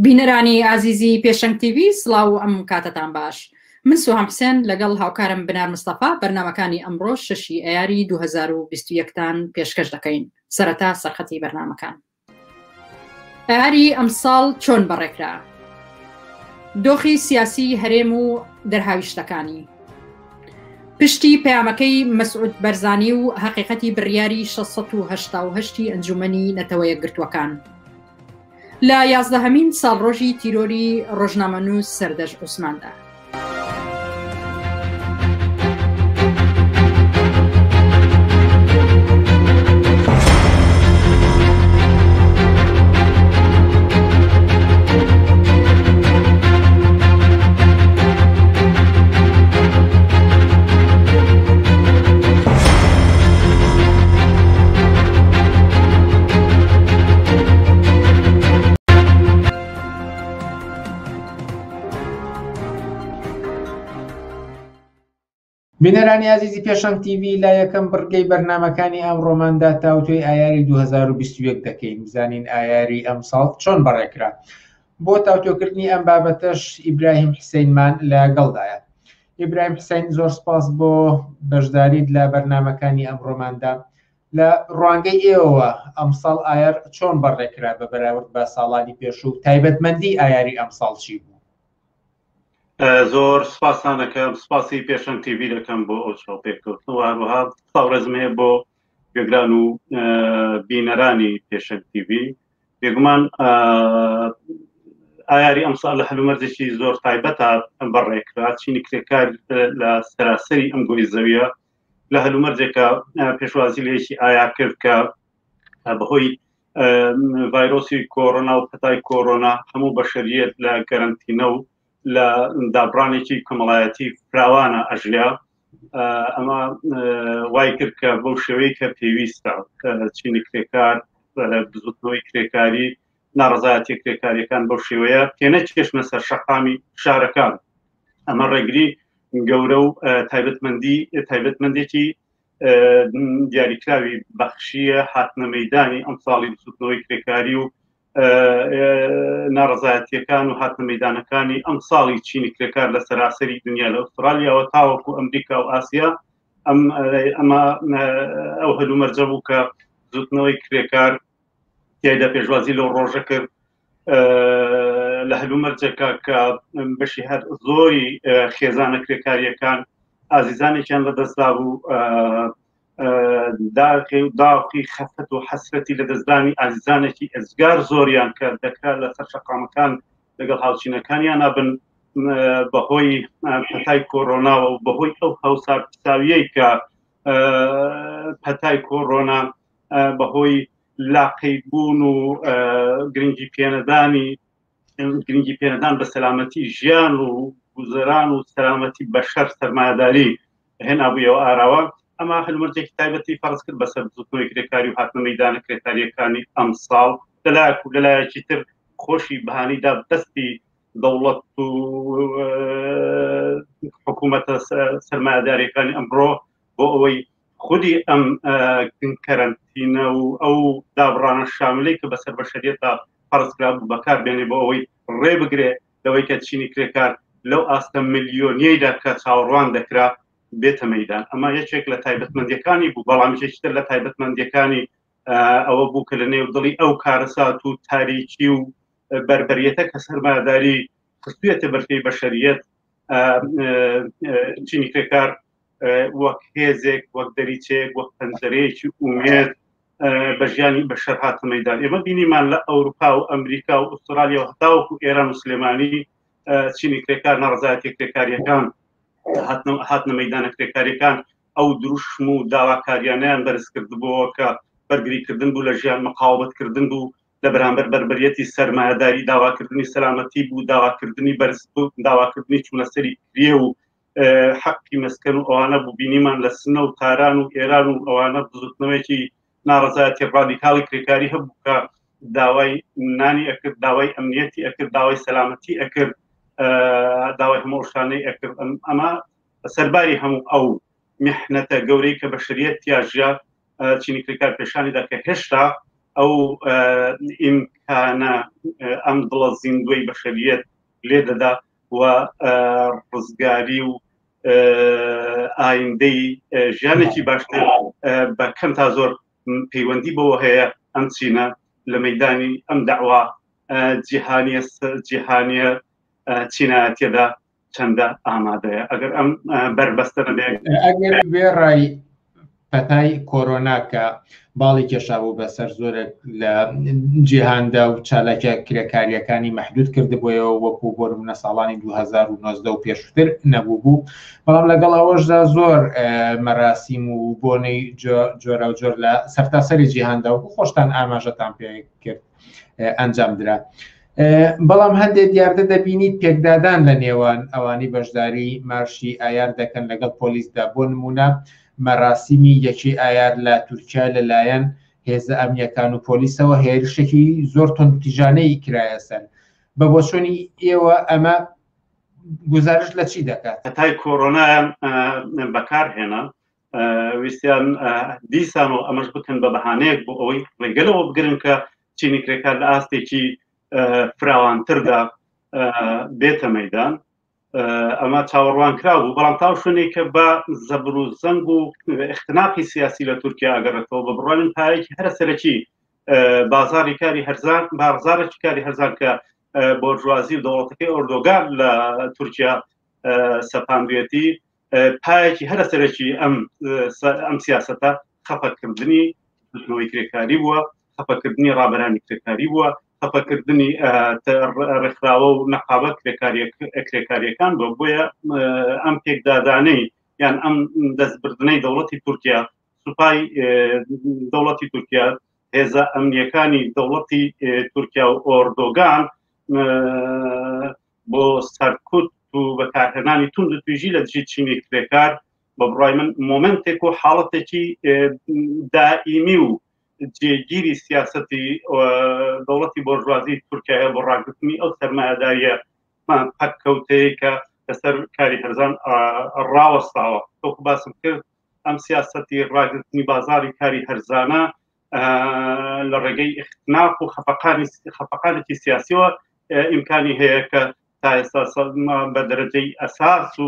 بینەرانی ئازیزی پێشەنگ تیڤی سڵاو ئەم کاتتان باش. من سوهام حسێن لەگەڵ هاوکارم بنار مستەفا بەرنامەکانی ئەمڕۆ 6 ئەیاری 2021تان پێشکەش دەکەین. سەرەتا سەرخەتی بەرنامەکان. ئەیاری ئەمساڵ چۆن بەڕێکرا؟ دۆخی سیاسی هەرێم و دەرهاویشتەکانی. پشتی پەیامەکەی مەسعود بەرزانی و حەقیقەتی بڕیاری 688 ئەنجومەنی نەتەوە یەکگرتووەکان. لە 11مین ساڵڕۆژی تیرۆری ڕۆژنامەنووس سەردەژ عوسماندا. بینەرانی عزیزی پێشەنگ تیڤی لا یەکەم بڕگەی بەرنامەکانی ئەمڕۆماندا تاوتوێی ئایاری 2021 دەکەین. بزانین ئایاری ئەم ساڵ چۆن بەڕێکرا. بۆ تاوتۆکردنی ئەم بابەتەش ئیبراهیم حسینمان لەگەڵدایە. ئیبراهیم حسین، زۆر سپاس بۆ بەشداریت لە بەرنامەکانی ئەمڕۆماندا. لە ڕوانگەی ئێوە ئەم ساڵ ئایار چۆن بەڕێکرا بە بەراورد بە ساڵانی پێشوو؟ تایبەتمەندی ئایاری ئەم ساڵ چی بوو؟ زۆر سپاسانەکەم، سپاسی پێشەنگ تیڤی دەکەم بۆ ئەو چاوپێککەوتنەوە، هەروەها ساڕێزمەیە بۆ گوێگران و بینەرانی پێشەنگ تیڤی. بێگومان ئایاری ئەم ساڵ لە هەلومەرجێکی زۆر تایبەتە بەڕێکرا. چینی کرێکار لە سەراسەری ئەم گۆی زەویە لە هەلومەرجێکە پێشوازی لەیەکی ئایا کرد کە بەهۆی ڤایرۆسی کۆڕۆنا و پەتای کۆڕۆنا هەموو بەشەریەت لە گەرنتینە و لە دابڕانێکی کۆمەڵایەتی فراوانە ئەژیا. ئەمە وای کرد کە بەو شێوەی کە پێویستە چینی کرێکار بزوتنەوەی کرێکاری، ناڕزایەتی کرێکاریەکان بەو شێوەیە تێنە چێشمە سەر شەقامی شارەکان. ئەمە ڕێگری گەورە و تایبەتمەندێکی دیاریکراوی بەخشیە هاتنە مەیدانی ئەم ساڵی بزوتنەوەی کرێکاری و ناڕزایەتیەکان و هاتنە مەیدانەکانی ئەم ساڵی چینی کرێکار لە سەراسەری دنیا لە ئوسترالیاوە تاوەکو ئەمریکا و ئاسیا. ئەمە ئەو هەلومەرجە بوو کە زوتنەوەی کرێکار تیایدا پێشوازی لەو ڕۆژە کرد لە هەلومەرجەکە کە بەشی هەر زۆری خێزانە کرێکاریەکان ئازیزانێکیان لەدەستدا بوو، داوقی خەفەت و حەسرەتی لە دەستدانی ئازیزانێکی ئەزگار زۆریان کە دەکرات لەسەر شەقامەکان لەگەڵ هاوچینەکانیان نابن بەهۆی پەتای کۆڕۆناوە و بەهۆی ئەو هەوساویەی کە پەتای کۆڕۆنا بەهۆی لاقەیبوون و گرنگی پێنەدان بە سەلامەتی ژیان و گوزەران و سەلامەتی بەشەر سەرمایەداری هێنابوویەوە ئاراوە. ئەمە هەلومەرجێکی تایبەتی فەرز کرد بەسەر بزوتنەوەی کرێکاری و هاتنە مەیدانە کرێکاریەکانی ئەم ساڵ. لەلایەک و لەلایەکی تر خۆشی بەهانەیدا دەستی دەوڵەت و حکوومەتە سەرمایەداریەکانی ئەمڕۆ بۆ ئەوەی خودی ئەم کەرەنتینە و ئەو دابڕانە شاملەی کە بەسەر بەشەریەتە فەرزکرا بوو بەکار بێنێ بۆ ئەوەی ڕێ بگرێ لەوەی کە چینی کرێکار لەو ئاستە ملیۆنیەیدا کە چاوەڕوان دەکرا بێتە مەیدان. ئەمە یەکێک لە تایبەتمەندیەکانی بوو. بەڵامیشێکتر لە تایبەتمەندیەکانی ئەوە بوو کە لە نێو دڵی ئەو کارەسات و تاریکی و بەربەریەتە کە سەرمایەداری خستوویەتە بەرپێی بەشەریەت، چینی کرێکار وەک هێزێک، وەک دەریچێک، وەک پەنجەرەیەکی ئومێد بە ژیانی بەشەر هاتە مەیدان. ئێمە بینیمان لە ئەوروپا و ئەمریکا و ئوسترالیا و هەتاوەکو ئێران و سلێمانی چینی کرێکار ناڕزایەتی کرێکاریەکان هاتنە مەیدانە کرێکاریەکان ئەو دروشم و داواکاریانیان بەرز کردبووە کە بەرگریکردن بوو لە ژیان، مقاومەتکردن بوو لە بەرامبەر بەربەریەتی سەرمایەداری، داواکردنی سەلامەتی بوو، داواکردنی بەرز بوو، داواکردنی چوونەسەری کرێ و حەقی مەسکەن و ئەوانە بوو. بینیمان لە سنە و تاران و ئێران و ئەوانە بزوتنەوەیکی ناڕزایەتی ڕادیکاڵی کرێکاری هەبوو کە داوای نانی ئەکرد، داوای ئەمنیەتی ئەکرد، داوای سەلامەتی ئەکرد، داوای هەموو شتانەی ئەکرد. ئەمە سەرباری هەموو ئەو میحنەتە گەورەی کە بەشەریەت تیاژیا چینی کرێکار پێشانیدا کە هێشتا ئەو ئیمکانە ئەم دڵە زیندوی بەشەریەت لێ دەدا و ڕزگاری و ئایندەی ژیانێکی باشتر بە کەم تا زۆر پەیوەندی بەوە هەیە ئەم چینە لە مەیدانی ئەم داوا جیهانیە چینایەتیەدا چەندە ئامادەیە ئەگەر ئەم بەربەستە نەبێت ئەگەر بێڕای پەتای کۆرۆناکە باڵی کێشابوو بەسەر زۆرێک لە جیهاندا و چالاکە کرێکاریەکانی مەحدود کردبوویەوە وەکو بۆ نمونە ساڵانی 2019 و پێشتر نەبوو بوو بەڵام لەگەڵ ئەوەشدا زۆر مەراسیم و بۆنەی جۆرە و جۆر لە سەرتاسەری جیهاندا وەکو خۆشتان ئاماژەتان پێ کرد ئەنجام درا بەڵام هەندێک دیاردە دەبینیت پێکدادان لە نێوان ئەوانی بەشداری مارشی ئایار دەکەن لەگەڵ پۆلیسدا بۆ نمونە مەراسیمی یەکی ئایار لە تورکیا لەلایەن هێزە ئەمنیەکان و پۆلیسەوە هێرشێکی زۆر تۆندتیژانەی کرایە سەر بە بۆچوونی ئێوە ئەمە گزارش لە چی دەکات هەتای کۆرۆنایان بەکارهێنا ویستیان دیسان و ئەمەش بکەن بە بەهانەیەک بۆ ئەوەی ڕێگەلەوە بگرن کە چینی کرێکار لە ئاستێکی فراوانتردا بێتە مەیدان ئەمە چاوەڕوان کرا بوو بەڵام تاو شوێنێک کە بە زەبر و زەنگ و اختناقی سیاسی لە تورکیا ئەگەڕێتەوە بە بڕوانین پایەکی هەرە سەرەکی بازاری کاری هەرزان بازارێکی کاری هەرزان کە بۆرژوازی و دەوڵەتەکەی ئۆردۆگان لە تورکیا سەپاندوێتی پایەکی هەرە سەرەکی ئەم سیاسەتە خەفەتکردنی دژنەوەی کرێکاری بووە خەفەتکردنی ڕابەرانی کرێکاری بووە خەفەتکردنی ڕێکخراوە و نەقابەت کرێکاریەکان بۆ بۆیە ئەم پێکدادانەی یان ئەم دەستبردنەی دەوڵەتی تورکیا سوپای دەوڵەتی تورکیا هێزە ئەمنیەکانی دەوڵەتی تورکیا و ئۆردۆگان بۆ سەرکوت و بەکارهێنانی تند و توێژی لە دژی چینی کرێکار بە بڕای من مۆمنتێک و حاڵەتێکی دائیمی و جێگیری سیاسەتی دەوڵەتی بۆرژوازی تورکیا بۆ ڕاگرتنی ئەو سەرمایەداریە پەککەوتەیە کە لەسەر کاری هەرزان ڕاوەستاوە وەکو باسم کرد ئەم سیاسەتی ڕاگرتنی بازاری کاری هەرزانە لە ڕێگەی اختناق و خەفەقانێکی سیاسیەوە ئیمکانی هەیە کە تا ئێستا بە دەرەجەی ئەساس و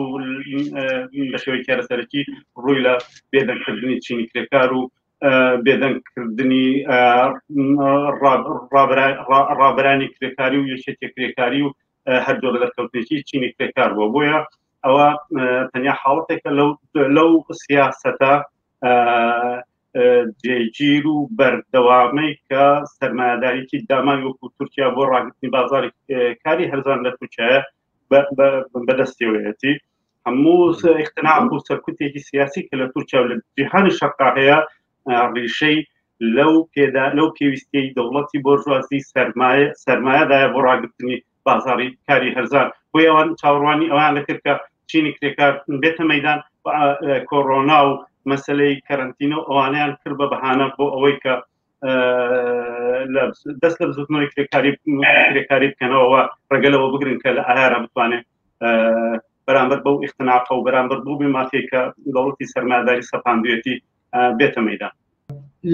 بە شێوەی کارەسەرەکی ڕووی لە بێدەنگکردنی چینی کرێکار و بێدەنگکردنی ڕابەرانی کرێکاری و یەکێتی کرێکاری و هەردوو لە دەرکەوتنێکی چینی کرێکار بووە بۆیە ئەوە تەنیا حاڵەتێکە لەو سیاسەتە جێگیر و بەردەوامەی کە سەرمایەداریی داماوی وەکو تورکیا بۆ ڕاگرتنی بازاری کاری هەرزان لە تورکیایە بەدەستێوەیەتی هەموو اختناق و سەرکوتێکی سیاسی کە لە تورکیا و لە جیهانی شەرقا هەیە ڕیشەی لەو پێویستیی دەوڵەتی بۆرژوازی سەرمایەدایە بۆ ڕاگرتنی بازاری کاری هەرزان بۆی ئەوان چاوەڕوانی ئەوان دەکرد کە چینی کرێکار بێتە مەیدان کۆڕۆنا و مەسلەی کەرەنتینە و ئەوانیان کرد بە بەهانە بۆ ئەوەی کە دەست لە بزوتنەوەی کرێکاری بکەنەوە ڕێگەلەوە بگرن کە لە ئایارە بتوانێت بەرامبەر بەو اختناقە و بەرامبەر بوو بماتێک کە دەوڵەتی سەرمایەداری سەپاندوێتی بێتە مەیدان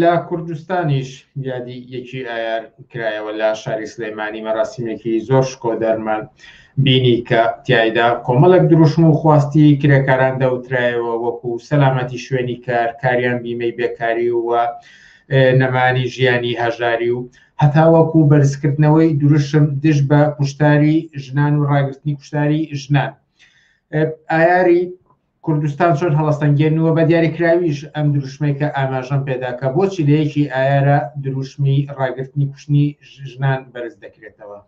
لە کوردستانیش یادی یەکی ئایار کرایەوە لە شاری سلێمانی مەراسیمێکی زۆر شکۆ دەرمان بینی کە تایدا کۆمەڵک دروشم و خواستی کرێکاران دەوترایەوە وەکو سەلامەتی شوێنی کار کاریان بیمەی بێکاری و نەمانی ژیانی هەژاری و هەتا وەکو بەرزکردنەوەی دروشم دژ بە کوشتاری ژنان و ڕاگررتنی کوشتاری ژنان ئایاری کوردستان چۆن هەڵەستەنگێنەوە بە دیاریکراویش ئەم دروشمەی کە ئاماژەم پێداکە بۆچی لە یەکی ئایارە دروشمی ڕاگررتنی کوشتنی ژنان بەرز دەکرێتەوە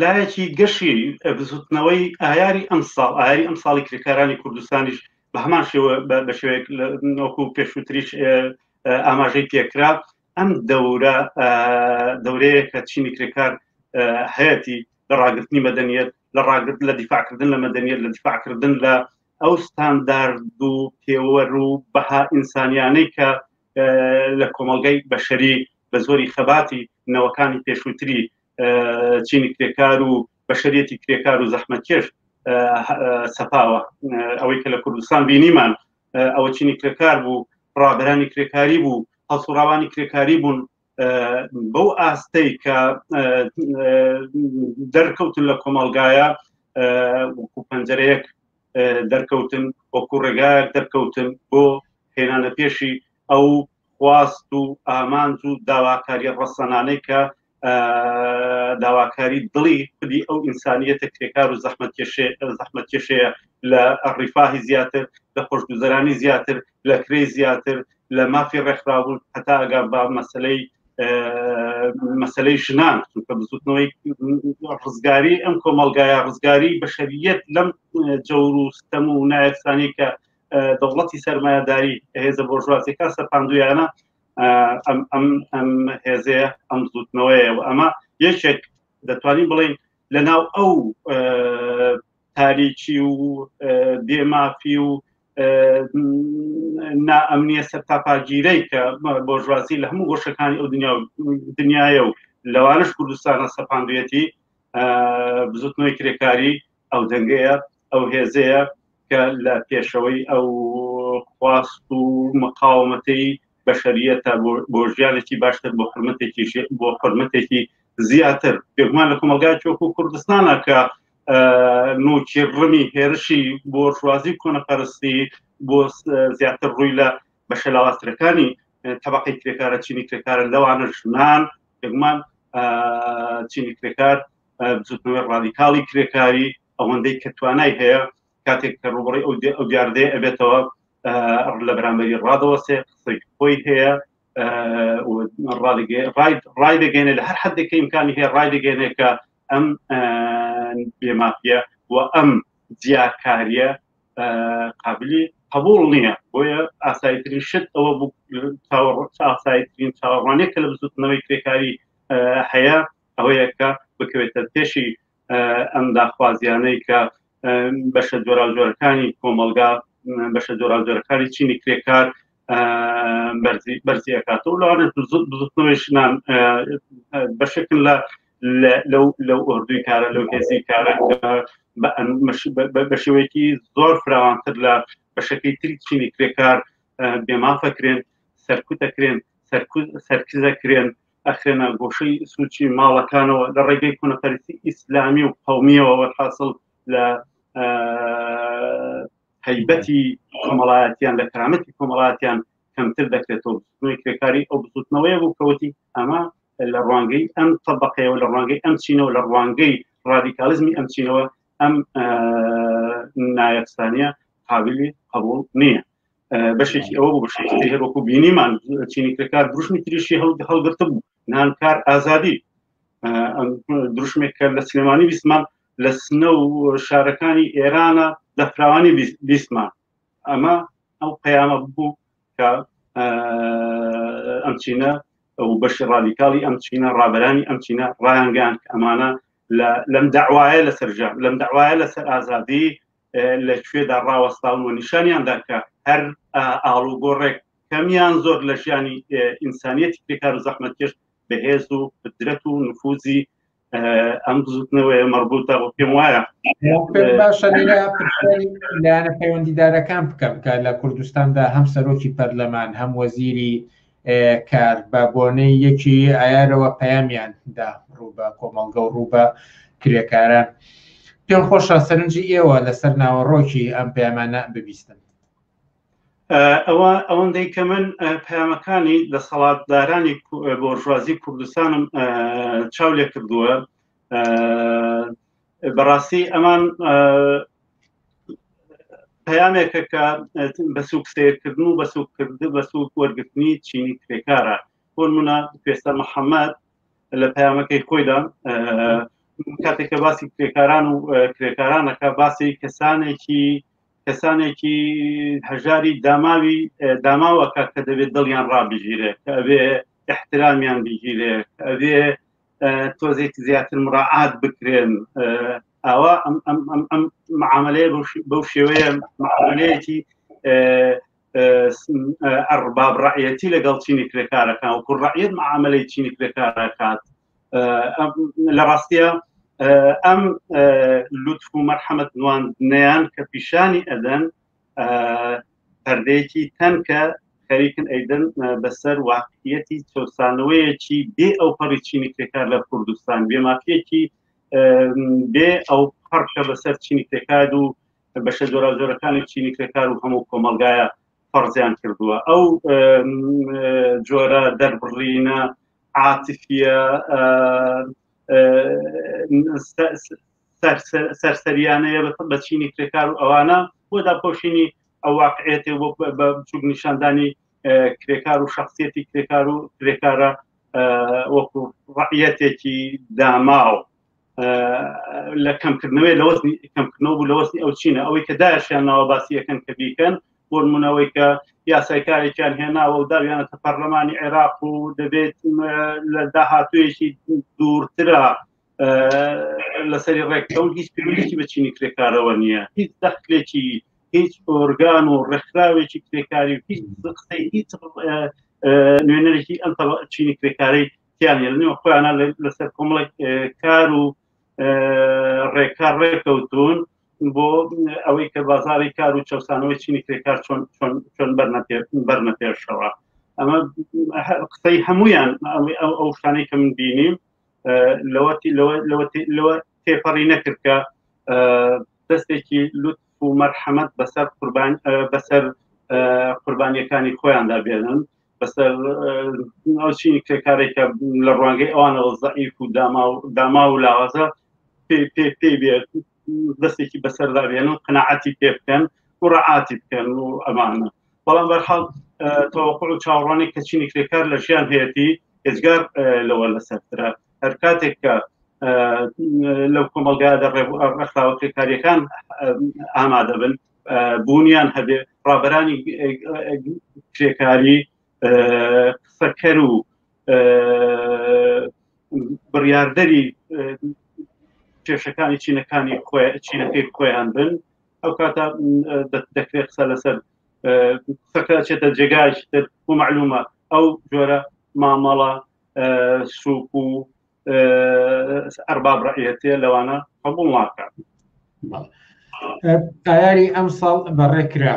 لایەکی گەشی بزوتنەوەی ئایاری ئەمساڵ ئایاری ئەم ساڵی کرێکارانی کوردستانیش بە هەمان شێوە بە شێوەیەک نۆکو پێشووتریش ئاماژەی پێکرا ئەم دەورەیە کە چینی کرێکار هەیەی لە ڕاگررتنی مەدەنیەت لە دیفاعکردن لە مەدەنیەت لە دیفاعکردن لە ئەو ستاندارد و پێوەەر و بەها ئینسانیانەی کە لە کۆمەلگەی بەشەری بە زۆری خەباتی نەوەکانی پێشووتری چینی کرێکار و بەشەریەتی کرێکار و زەحمەتکێش سەپاوە ئەوەی کە لە کوردستان بینیمان ئەوە چینی کرێکار بوو ڕابەرانی کرێکاری بوو هەڵسوڕاوانی کرێکاری بوون بەو ئاستەی کە دەرکەوتن لە کۆمەڵگایە وەکو پەنجەرەیەک دەرکەوتن وەکو ڕێگایەک دەرکەوتن بۆ هێنانە پێشی ئەو خواست و ئامانج و داواکاری ڕەسەنانەی کە داواکاری دڵی خودی ئەو ئینسانیەتە کرێکار و زەحمەتکێشەیە لە ڕیفاهی زیاتر لە خۆشگوزەرانی زیاتر لە کرێی زیاتر لە مافی ڕێکخراون هەتا ئەگەر بە مەسەلەی ژنان چونکە بزوتنەوەی ڕزگاری ئەم کۆمەڵگایە ڕزگاری بەشەریەت لەم جەور و ستەم و نایەکسانی کە دەوڵەتی سەرمایەداری هێزە بۆژوازیەکە سەپاندویانە ئەم هێزەیە ئەم زوتنەوەیە و ئەمە یەکێک دەتوانین بڵین لەناو ئەو تاریکی و بێمافی و نائەمنیە سەرتاپاگیرەی کە بۆژوازی لە هەموو گۆشەکانی ئەو دنیاە و لەوانش کوردستانە سەپاندوێتی بزوتنەوەی کرێکاری ئەو دەنگەیە ئەو هێزەیە کە لە پێشەوەی ئەو خواست و مقاومەتەی بەشەریەتە بۆ ژیانێکی باشتر بۆ حرمەتێکی زیاتر پێگومان لە کۆمەلگای وەکو کوردستانە کە نوکی ڕمی هێرشی بۆژوازی کۆنەپەرستی بۆ زیاتر ڕووی لە بەشە لاواسترەکانی تەبەقەی کرێکارە چینی کرێکارە لەوانە ژنان پێگومان چینی کرێکار بزوتنەوەی ڕادیکاڵی کرێکاری ئەوەندەی کە توانای هەیە کاتێک کە ڕوبڕی ئەو دیاردەیە ئەبێتەوە لە بەرامبەری ڕادەوەسێ قسەی خۆی هەیە ڕای دەگەێنێ لە هەر حدێکە ئیمکانی هەیە ڕای دەگەێنێ کە ئەم بێمافیە و ئەم جیاکاریە قابلی قبول نییە بۆیە ئاساییترین شت ئەوە ئاساییترین چاوەڕوانێک کە لە بزوتنەوەی کرێکاری هەیە ئەوەیە کە بکەوێتە پێشی ئەم داخوازیانەی کە بەشە جۆراوجۆرەکانی کۆمەلگا بەشە جۆراوجۆرەکانی چینی کرێکار بەرزی ئەکاتەوە لەوانە بزوتنەوەی ژنان بەشێکن لەو ئۆردوی کارە لەو هێزی کارە بە شێوەیەکی زۆر فراوانتر لە بەشەکەی تری چینی کرێکار بێمافەکرێن سەرکوتەکرێن سەرکزەکرێن ئەخرێنە گۆشەی سوچی ماڵەکانەوە لە ڕێگەی کۆنەپەرستی ئیسلامی و قەومیەوە وەرحاصل لە هەیبەتی کۆمەڵایەتیان لە کەرامەتی کۆمەڵایەتیان کەمتر دەکرێتەوە بزوتنەوەی کرێکاری ئەو بزوتنەوەیە بوو کەوتی ئەمە لە ڕوانگەی ئەم تەبەقەیەوە لە ڕوانگەی ئەم چینەوە لە ڕوانگەی ڕادیکالیزمی ئەم چینەوە ئەم نایەکسانیە قابلی قبول نییە بەشێکی ئەوە بوو بەشێکی هەروەکو بینیمان چینی کرێکار دروشمی تریشی هەڵگرتە بوو نانکار ئازادی دروشمێک کە لە سلێمانی بیسمان لە سنە و شارەکانی ئێرانە لە فراوانی بیسمان ئەمە ئەو قەیامە بوو کە ئەم چینە ئەو بەشی ڕادیکاڵی ئەم چینە ڕابەرانی ئەم چینە ڕایانگەیان کە ئەمانە لەم دەعوایە لەسەرجام لەم دەعوایە لەسەر ئازادی لەکوێدا ڕاوەستاون و نیشانیاندا کە هەر ئاڵوگۆڕێک کەمیان زۆر لە ژیانی ئینسانیەتی کرێکار و زەحمەتکێش بەهێز و قدرەت و نفوزی ئەم بزوتنەوەی مەربوطە بۆ پێم وایە باشە لایەنە پەیوەندیدارەکان بکەم کە لە کوردستاندا هەم سەرۆکی پەرلەمان هەم وەزیری کار بە بۆنەی یەکی ئایارەوە پەیامیان دا ڕوو بە کۆمەڵگە و ڕوو بە کرێکاران پێم خۆشە سەرنجی ئێوە لەسەر ناوەڕۆکی ئەم پەیامانە ببیستن ئەوەندەی کە من پەیامەکانی لە سەڵاتدارانی بۆژوازی کوردستانم چاو لێ کردووە بەڕاستی ئەمان پەیامێکە کە بە سووک سیرکردن و بە سووک وەرگرتنی چینی کرێکارە بۆ نمونە پێستەر محەممەد لە پەیامەکەی خۆیدا کاتێککە باسی کرێکاران و کرێکارانەکە باسی کەسانێکی هەژاری داماوەکە کە دەبێت دڵیان ڕابژیرێ کە ئەبێ احترامیان بگیرێ ئەبێ تۆزێکی زیاتر مراعات بکرێن ئەوە ئەم معاملەیە بەو شێوەیە معاملەیەکی ئەرباب ڕەعیەتی لەگەڵ چینی کرێکارەکان و کوڕەعیەت معاملەی چینی کرێکارەکات لە ڕاستیە ئەم لوتف و مەرحەمەت نواندنەیان کە پیشانی ئەدەن پەردەیەکی تەنکە خەریکن ئەیدەن بەسەر واقعیەتی چۆسانەوەیەکی بێ ئەو پەڕی چینی کرێکار لە کوردستان بێمافیەکی بێ ئەو پەڕکە بەسەر چینی کرێکار و بەشە جۆرەکانی چینی کرێکار و هەموو کۆمەلگایە فەرزیان کردووە ئەو جۆرە دەربڕینە عاتفیە سەرسەریانەیە بە چینی کرێکار و ئەوانە بۆ داپۆشینی ئەو واقعێتی بە بچووک نیشاندانی کرێکار و شخصیەتی کرێکار و کرێکارە وەکو ڕەعیەتێکی داماو لە کەمکردنەوەی لە وەزنی کەمکردنەوە بوو لە وەزنی ئەو چینە ئەوەی کە داعشیان ناوەباسی یەکەن کە بیکەن بۆ نمونەوەی کە یاسایکارێکیان هێناوە و داویانەتە پەرلەمانی عێراق و دەبێت لە داهاتوویەکی دوورترە لەسەری ڕێککەون هیچ پێویستی بە چینی کرێکارەوە نییە هیچ دەخلێکی هیچ ئۆرگان و ڕێکخراوێکی کرێکاری و هیچ قسەی هیچ نوێنەرێکی ئەم چینی کرێکارەی تیانە لە نێوە خۆیانە لەسەر کۆمەڵێک کار و ڕێکار ڕێکەوتون بۆ ئەوەی کە بازاری کار و چەسانەوەی چینی کرێکار چۆن بەرنە پێشەوە ئەمە قسەی هەمویان ئەو شانەی کە من بینیم لەوە تێپەڕی نەکرد کە دەستێکی لوتف و مەرحەمەت بەسەر قوربانیەکانی خۆیاندا بێنن بەسەر ئەو چینی کرێکارێکە لە ڕوانگەی ئەوانەوە زەعیف و داما و لاوازە پێی بێت دەستێکی بەسەردا بێنن قناعەتی پێ بکەن و ڕەعاتی بکەن و ئەمانە بەڵام بەرحەڵ تەوەقوع و چاوەڕوانی کە چینی کرێکار لە ژیان هەیەتی هێزگار لەوە لەسەرترە هەر کاتێک کە لەو کۆمەلگایدا ڕێکخراوە کرێکاریەکان ئامادە بن بوونیان هەبێ ڕابەرانی کرێکاری قسەکەر و بڕیاردەری کێشەکانی چینەکەی خۆیان بن ئەو کاتە دەکرێت قسە لەسەر قسەکە چێتە جێگایشی تر و معلومە ئەو جۆرە مامەڵە سووک و ئەرباب ڕەعیەتێ لەوانە قبوڵ ناکات ئایاری ئەم ساڵ بەڕێکرا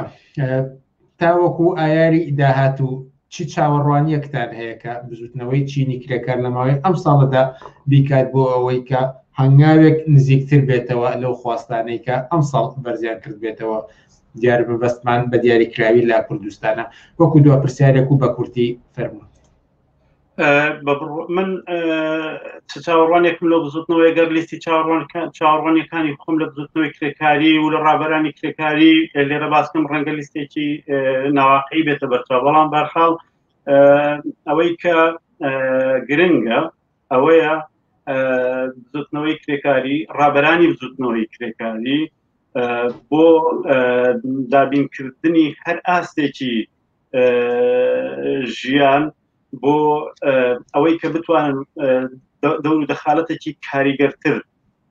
تاوەکو ئایاری داهاتوو چی چاوەڕوانیەکتان هەیە کە بزوتنەوەی چینی کرێکار لە ماوەی ئەم ساڵەدا بیکات بۆ ئەوەی کە هەنگاوێک نزیکتر بێتەوە لەو خواستانەی کە ئەم ساڵ بەرزیان کرد بێتەوە دیار بەبەستمان بە دیاریکراوی لە کوردستانە وەکو دو پرسیارێک و بە کورتی فەرموو من چاوەڕوانێکم لە بزوتنەوە ئەگەر لیستی چاوەڕوانیەکانی خۆم لە بزوتنەوەی کرێکاری و لە ڕابەرانی کرێکاری لێرە باسکەم ڕەنگە لیستێکی ناواقعی بێتە بەرچاو بەڵام بەرحاڵ ئەوەی کە گرنگە ئەوەیە بزوتنەوەی کرێکاری ڕابەرانی بزوتنەوەی کرێکاری بۆ دابینکردنی هەر ئاستێکی ژیان بۆ ئەوەی کە بتوانن دەور و دەخالەتێکی کاریگەرتر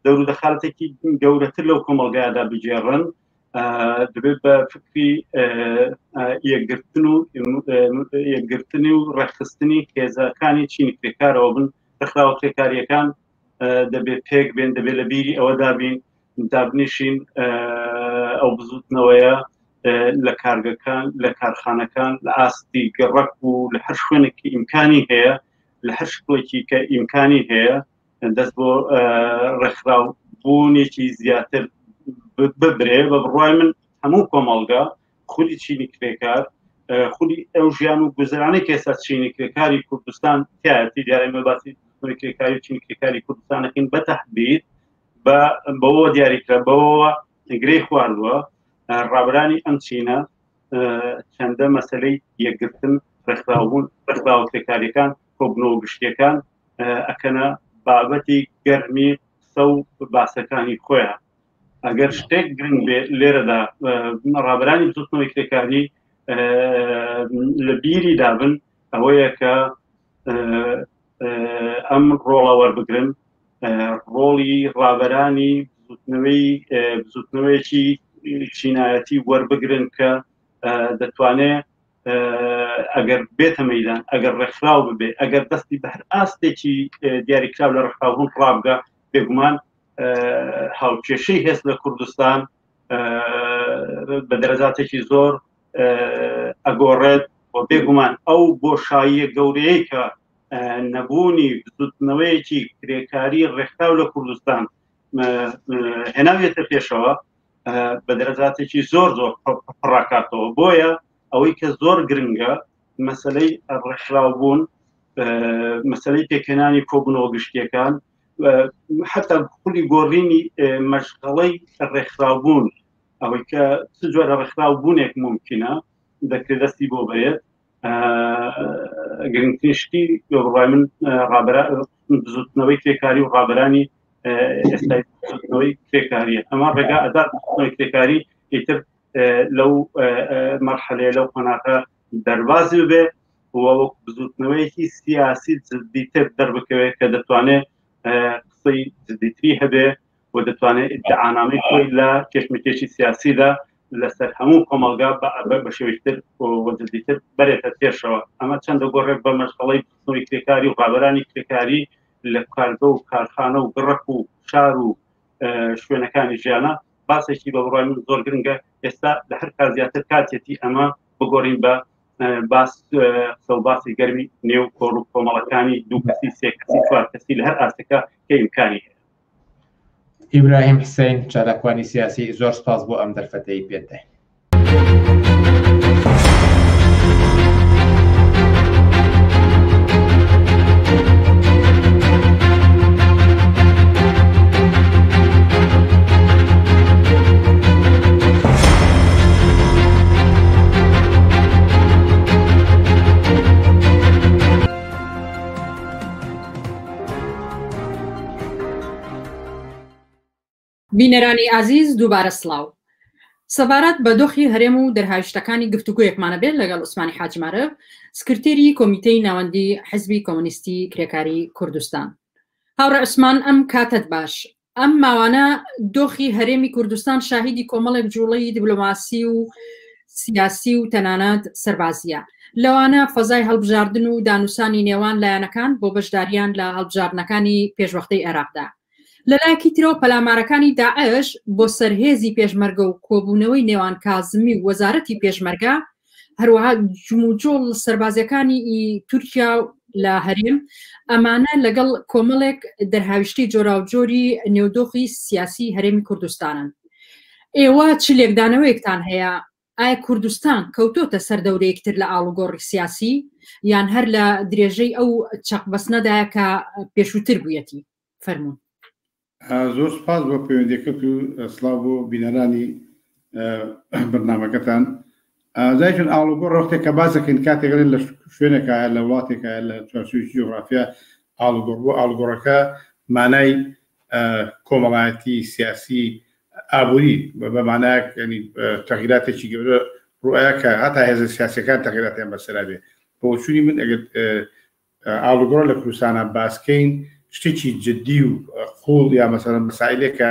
دەور و دەخالەتێکی گەورەتر لەو کۆمەلگایەدا بجێڕن دەبێت بە فکری یەکگرتنی و ڕێخستنی هێزەکانی چینی کرێکارەوە بن ڕێکخراوە کرێکاریەکان دەبێت پێک بێن دەبێت لە بیری ئەوە دابنیشین ئەو بزوتنەوەیە لە کارگەکان لە کارخانەکان لە ئاستی گەڕک و لە هەر شوێنێکی ئیمکانی هەیە لە هەر شکڵێکی کە ئیمکانی هەیە دەست بۆ ڕێکخراو بوونێکی زیاتر ببرێ بە بڕوای من هەموو کۆمەڵگا خودی چینی کرێکار خودی ئەو ژیان و گوزەرانەی کە ئێستا چینی کرێکاری کوردستان تایەتی دیارە مەباسی کرێکاری و چینی کرێکاری کوردستانەکەین بە تەحدید بەوە دیاریکرا بەوە گرەی خواردووە ڕابرانی ئەم چینە چەندە مەسەلەی یەکگرتن ڕێکخراوبوون ڕێکخراوە کرێکاریەکان کۆبنەوە گشتیەکان ئەکەنە بابەتی گەرمی قسە و باسەکانی خۆیان ئەگەر شتێک گرنگ بێ لێرەدا ڕابرانی بزوتنەوەی کرێکاری لە بیری دابن ئەوەیە کە ئەم ڕۆڵە وەربگرن ڕۆڵی ڕابەرانی بزوتنەوەیەکی چینایەتی وەربگرن کە دەتوانێت ئەگەر بێتە مەیدان ئەگەر ڕێکخراو ببێ ئەگەر دەستی بە هەر ئاستێکی دیاریکراو لە ڕێکخراوبوون ڕابگە بێگومان هاوکێشەی هێست لە کوردستان بە دەرەجاتێکی زۆر ئەگۆڕێت و بێگومان ئەو بۆشاییە گەورەیە کە نەبوونی زوتنەوەیەکی کرێکاری ڕێکخراو لە کوردستان هێناوێتە پێشەوە بە دەرەجاتێکی زۆر پڕاکاتەوە بۆیە ئەوەی کە زۆر گرنگە مەسەلەی ڕێکخراوبوون مەسەلەی پێکهێنانی کۆبوونەوە گشتیەکان حتا خولی گۆڕینی مەشغەڵەی ڕێکخراوبوون ئەوەی کە چ جۆرە ڕێکخراوبوونێک ممکنە دەکرێت دەستی بۆ بێت گرنگترین شتی بڕای من زوتنەوەی کرێکاری و ڕابەرانی ئێستای زوتنەوەی کرێکاریە ئەمە ڕێگا ئەدا زوتنەوەی کرێکاری ئیتر لەو مەرحەلەیە لەو قۆناغە دەربازی ببێ وەک زوتنەوەیەکی سیاسی جددیتر دەربکەوێت کە دەتوانێت قسەی جددیتری هەبێ و دەتوانێت ئیدعانامەی خۆی لە کێشمکێشی سیاسیدا لەسەر هەموو کۆمەلگا بە شێوەیەکتر و جددیتر بەرێتە پێشەوە ئەمە چەندە گۆڕێک بە مەشغەڵەی زوتنەوەی کرێکاری و ڕابەرانی کرێکاری لە کارگە و کارخانە و گڕک و شار و شوێنەکانی ژیانە باسێکی بە بڕای من زۆر گرنگە ئێستا لە هەر کار زیاتر کاتێتی ئەمە بگۆڕین بە باسی گەرمی نێو کۆڕ و کۆمەڵەکانی دوو کەسی سێ کەسی چوار کەسی لە هەر ئاستەکە کە ئیمکانی هەیە. ئیبراهیم حسین چالاکوانی سیاسی زۆر سپاس بۆ ئەم دەرفەتەی پێدەین. بینەرانی ئازیز دووبارە سڵاو. سەبارەت بە دۆخی هەرێم و دەرهاویشتەکانی گفتوگویەکمانە بێت لەگەڵ عوسمانی حاجمارەف سکرتێری کۆمیتەی ناوەندی حزبی کۆمونیستی کرێکاری کوردستان. هاوڕە عوسمان ئەم کاتت باش. ئەم ماوانە دۆخی هەرێمی کوردستان شاهیدی کۆمەڵێک جوڵەی دیبلۆماسی و سیاسی و تەنانەت سەربازیە. لەوانە فەزای هەڵبژاردن و دانووسانی نێوان لایەنەکان بۆ بەشداریان لە هەڵبژاردنەکانی پێشوەختەی عێراقدا. لەلایەکی ترەوە پەلامارەکانی داعش بۆ سەرهێزی پێشمەرگە و کۆبوونەوەی نێوان کازمی و وەزارەتی پێشمەرگە هەروەها جموجۆڵ سەربازیەکانی تورکیا لە هەرێم ئەمانە لەگەڵ کۆمەڵێک دەرهاویشتی جۆراوجۆری نێودۆخی سیاسی هەرێمی کوردستانن. ئێوە چ لێکدانەوەیەکتان هەیە؟ ئایا کوردستان کەوتۆتە سەر دەورەیەکتر لە ئاڵوگۆڕی سیاسی یان هەر لە درێژەی ئەو چەقبەستنەدایە کە پێشووتر بوویەتی؟ فەرموون. زۆر سپاس بۆ پەیوەندیەکەت و سڵاو بۆ بینەرانی بەرنامەکەتان. زایشن ئاڵوگۆڕ ڕۆختێک کە بازەکەین کاتێکگەڵێن لە شوێنێکە لە وڵاتێکە لە چوارچێوەی جۆغرافیا ئاڵوگۆڕ بۆ ئاڵوگۆڕەکە مانای کۆمەڵایەتی سیاسی ئابووری بە مانایەک ینی تەغییراتێکی گەورە ڕوئەیە کە هەتا هێزە سیاسەکان تەغییراتیان بەسەرا بێ. بۆ چوونی من ئەگەر ئاڵوگۆڕ لە کوردستانە باسکەین شتێکی جددی و قوڵ یا مەسەڵەن مەسائلێک کە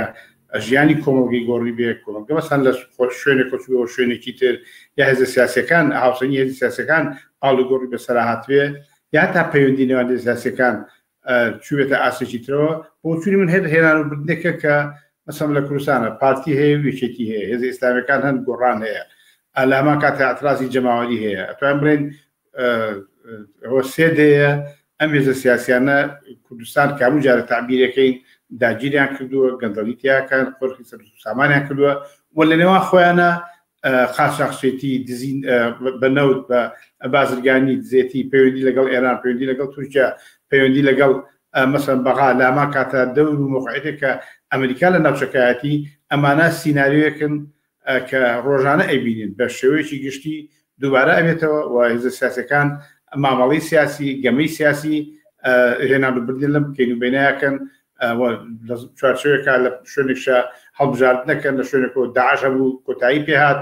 ژیانی کۆمەڵگەی گۆڕی بێ کۆمەڵگە مەسەڵەن لە شوێنێک کۆچووە شوێنێکی تر یا هێزە سیاسەکان هاوسەنگی هێزی سیاسەکان ئاڵوگۆڕی بەسەرا هاتوێ یا تا پەیوەندی نێوان سیاسەکان چوێتە ئاسێکی ترەوە. بۆ چوونی من هێر هێنانوبردنێکە کە مەسەڵەن لە کوردستانە پارتی هەیە و یەکێتی هەیە هێزە ئیسلامیەکان هەند گۆڕان هەیە ئەلاما کاتە ئەترازی جەماوەری هەیە ئەتوان بڵێن ئەوە سێدەیە ئەم هێزە سیاسیانە کوردستان کاموو جارە تعبیرەکەین داگیریان کردووە گەندەڵیتیاکان خۆرخی سامانیان کردووە و لە نێوان خۆیانە خاچاخشێتی دزین بەنەوت بە بازرگانی دزێتی پەیوەندی لەگەڵ ئێران پەیوەندی لەگەڵ تورکیا پەیوەندی لەگەڵ مەسەڵەن بەغا لاما کاتە دەور و موقعیتێک کە ئەمریکا لە ناوچەکایەتی ئەمانە سیناریۆیەکن کە ڕۆژانە ئەیبینین بە شێوەیەکی گشتی دووبارە ئەبێتەوە و هێزە سیاسەکان مامەڵی سیاسی گەمەی سیاسی هێنانوبردن لەم کەینوبێنایەکەن چوارچێوێکە لە شوێنێکشە هەڵبژاردنەکەن لە شوێنێکەوە داعش هەبوو کۆتایی پێهات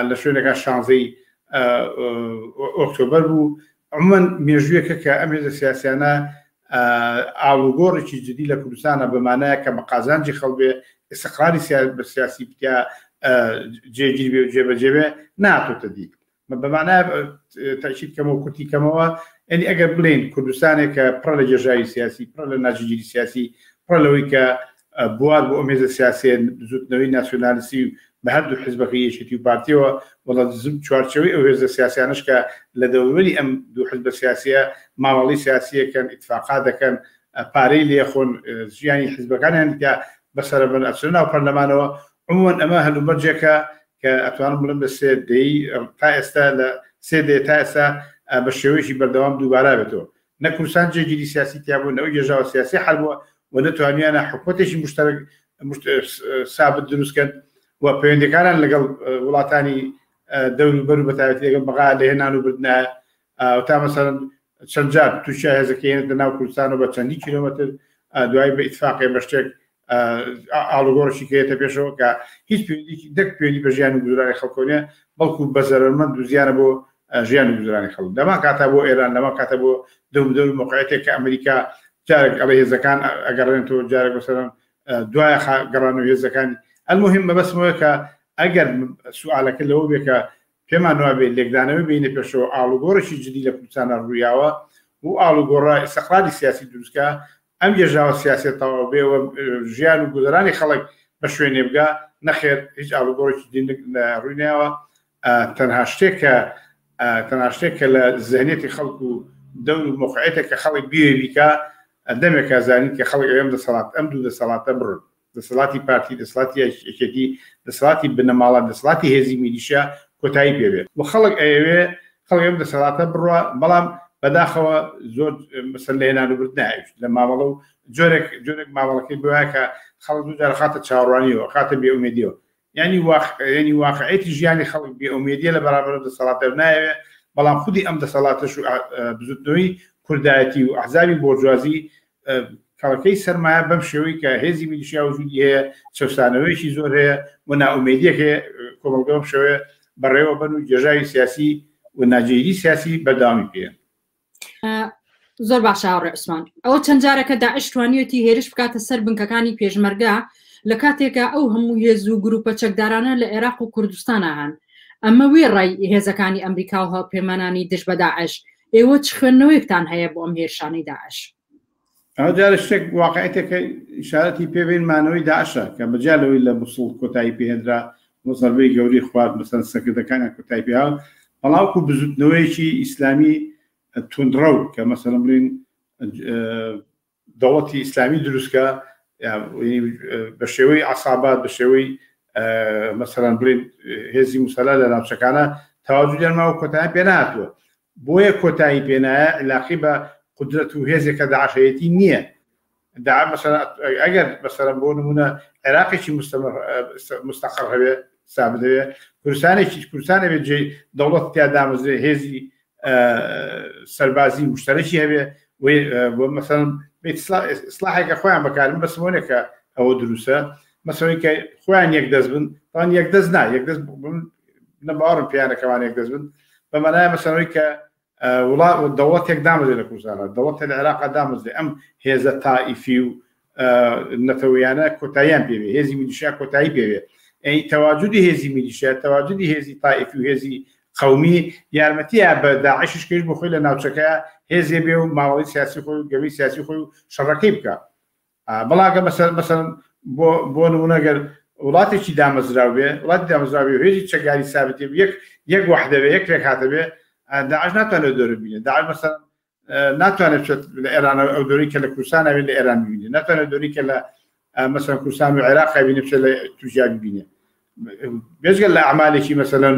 لە شوێنێکە شانزەی ئۆکتۆبەر بوو. عمومەن مێژوویەکە کە ئەم هێزە سیاسیانە ئاڵوگۆڕێکی جدی لە کوردستانە بەمانایە کە مەقازانجی خەڵبێ ئستقراری سیاسی بتیا جێگیر بێ و جێبەجێبێ ناتۆتە دی بەمانای تاکید کەمەوە کوتی کەمەوە ئەنی ئەگەر بڵێن کوردستانێک کە پڕە لە جێژاوی سیاسی پڕە لە ناجیگیری سیاسی پڕە لەوەی کە بوار بۆ ئەم هێزە سیاسیە زوتنەوەی ناسیۆنالیستی و بە هەردوو حزبەکە یەکێتی و پارتیەوە وەڵا چوارچەوەی ئەو هێزە سیاسیانش کە لە دەوروبەری ئەم دوو حزبە سیاسیە ماوەڵی سیاسیەکەن ئیتفاقات دەکەن پارەی لێخۆن ژیانی حزبەکانیان کە بەسەر بن ئەچن ناو پەرلەمانەوە عمومەن ئەمە هەلومەرجێکە کە ئەتوانم بڵم بە سێ دەی تا ئێستا لە سێ دێ تا ئێستا بە شێوەیەکی بەردەوام دووبارە بێتەوە نە کوردستان جێگیری سیاسی تیابوون ئەو گێژاوە سیاسی هەبووە و نەتوانیانە حکوومەتێکی مشتەرک سابت دروستکەن و پەیوەندیەکانیان لەگەڵ وڵاتانی دەوروبەر و بەتایبەتی لەگەڵ بەغا لێهێنان و بردنە تا مەسەڵەن چەند جار تووشای هێزەکەیێنێتە ناو کوردستان و بە چەندی کیلۆمەتر دوای بە ئیتفاقی بە شتێک ئاڵوگۆڕشی کێتە پێشەوە کە هیچ دەک پێوەندی بە ژیان و گوزارانی خەڵکۆنیە بەڵکو بە زەرمەند و زیانە بۆ ژیان و گوزارانی خەڵک لەما کاتە بۆ ئێران لەما کاتە بۆ دەور موقعیتێک کە ئەمریکا جارێک ئەڵە هێزەکان ئەگەڕێنەوە جارێک بەسەرن دوای گەڕان و هێزەکانی المهم بەبەسمەوە کە ئەگەر سوالەکە لەوە بێ کە پێمان وابێ لێکدانەوە بینە پێشەوە ئاڵوگۆڕشی جدی لە کوردستانە ڕوویاوە و ئاڵوگۆڕە ئیستیقلالی سیاسی دروستکە ئەم گێژاوە سیاسێتەوە بێەوە ژیان و گوزەرانی خەڵک بە شوێنێ بگا نەخێر هیچ ئاڵوگۆڕێکی ڕووینەوە تەنها شتێک کە لە ذهنێتی خەڵک و دەور و موقعیتێک کە خەڵک بیێریکە دەمێکە زانین کە خەڵک ئەم دەسەڵات ئەم دوو دەسەڵاتە بڕن دەسەڵاتی پارتی دەسەڵاتی یەکێتی دەسەڵاتی بنەماڵات دەسەڵاتی هێزی میلیشیا کۆتایی پێبێت و خەڵک ئەوێ خەڵک ئەم دەسەڵاتە بڕوە بەڵام بەداخەوە زۆر مەسەر لە هێنان و بردنایش لە ماوەڵە و جۆرێک ماوەڵەکەی بواە کە خەڵک دووجار خاتە چاوەڕوانیەوە خاتە بێئومێدیەوە ینی واقعیەتی ژیانی خەڵک بێئومێدیە لە بەرامبەر دەسەڵاتە نایەوێ بەڵام خودی ئەم دەسەڵاتەش و بزوتنەوەی کوردایەتی و ئەحزابی بۆرژوازی کەڵەکەی سەرمایە بەم شێوەی کە هێزی میلیشیا وجودی هەیە چەسانەوەیکی زۆر هەیە و ناومێدیەک هەیە کۆمەلگە بەم شێوەیە بەڕێوە بن و گێژاوی سیاسی و ناجێری سیاسی بەرداوامی پێ زۆر باش هاوڕێ عوسمان ئەوە چەند جارەکە داعش توانیوەتی هێرش بکاتە سەر بنکەکانی پێشمەرگا لە کاتێکە ئەو هەموو هێز و گروپە چەکدارانە لە عێراق و کوردستانە هەن ئەمە وێ ڕای هێزەکانی ئەمریکا و هەڵپەیمانانی دژ بە داعش ئێوە چ خوێندنەوەیەکتان هەیە بۆ ئەم هێرشانەی داعش ئەو جارە شتێک واقعیتێکە ئیشارەتی پێبین مانەوەی داعشە کە بەجالەوەی لە موسڵ کۆتایی پێهێنرا بۆ زەربەی گەوری خوارد مەسەن سەکردەکانیان کۆتایی پێها بەڵاوکو بزوتنەوەیەکی ئیسلامی توندڕە و کە مەسەڵەن بڵین دەوڵەتی ئیسلامی دروستکە بە شێوەی عەسابات بە شێوەی مەسەڵەن بڵین هێزی موسەلا لە ناوچەکانە تەواجودیان ماوە کۆتاییان پێ نهاتووە بۆیە کۆتایی پێنایە علاقی بە قدرەت و هێزێکە داعشەیەتی نییە ئەگەر بەسەرم بۆ نمونە عێراقێکی مستەقر هەبێ سابت هەبێ کوردستانە بێت جێ دەوڵەت تیا دامەزرێ هێزی سەربازی مشتەرەکی هەبێ بۆ مەسەڵەن ئیسلاحێکە خۆیان بەکارن بەسمۆنێکە ئەوە دروستە مەسەڵەن کە خۆیان یەک دەست بن تاوان یەک دەست نا یەک دەست نەباوەڕم پیانەکەوان یەک دەست بن بەمانایە مەسەڵەوەی کە وڵات دەوڵەتێک دامەزێ لە کوردستانە دەوڵەتە لە عێراق دامەزێ ئەم هێزە تائیفی و نەتەوەیانە کۆتاییان پێوێ هێزی میلیشیا کۆتایی پێوێ تەواجودی هێزی میلیشیا تەواجودی هێزی تائیفی و هێزی قەومی یارمەتیە بە داعشش کەش بۆ خۆی لە ناوچەکەیە هێزێ بێ و ماوەڵی سیاسی خۆی و گەوی سیاسی خۆی و شەڕەکەی بکە بەڵاگە مەسەڵەن بۆ نمونەگەر وڵاتێکی دامەزراو بێ وڵاتی دامەزراو بێ هێزی چەکداری سابتێ یەک وحدەوێ یەک رێک هاتەبێ داعش ناتوانێت دۆرە ببینێ داعش مەسەڵەن ناتوانێت لە ئێران ئەو دۆری کە لە کوردستان بێت لە ئێران ببینێ ناتوانێت دۆری کە لە مەسەڵەن کوردستان و عێراق بینێ بچێت لە تووشیا ببینێ بێژگەل لە ئەعمالێکی مەسەڵەن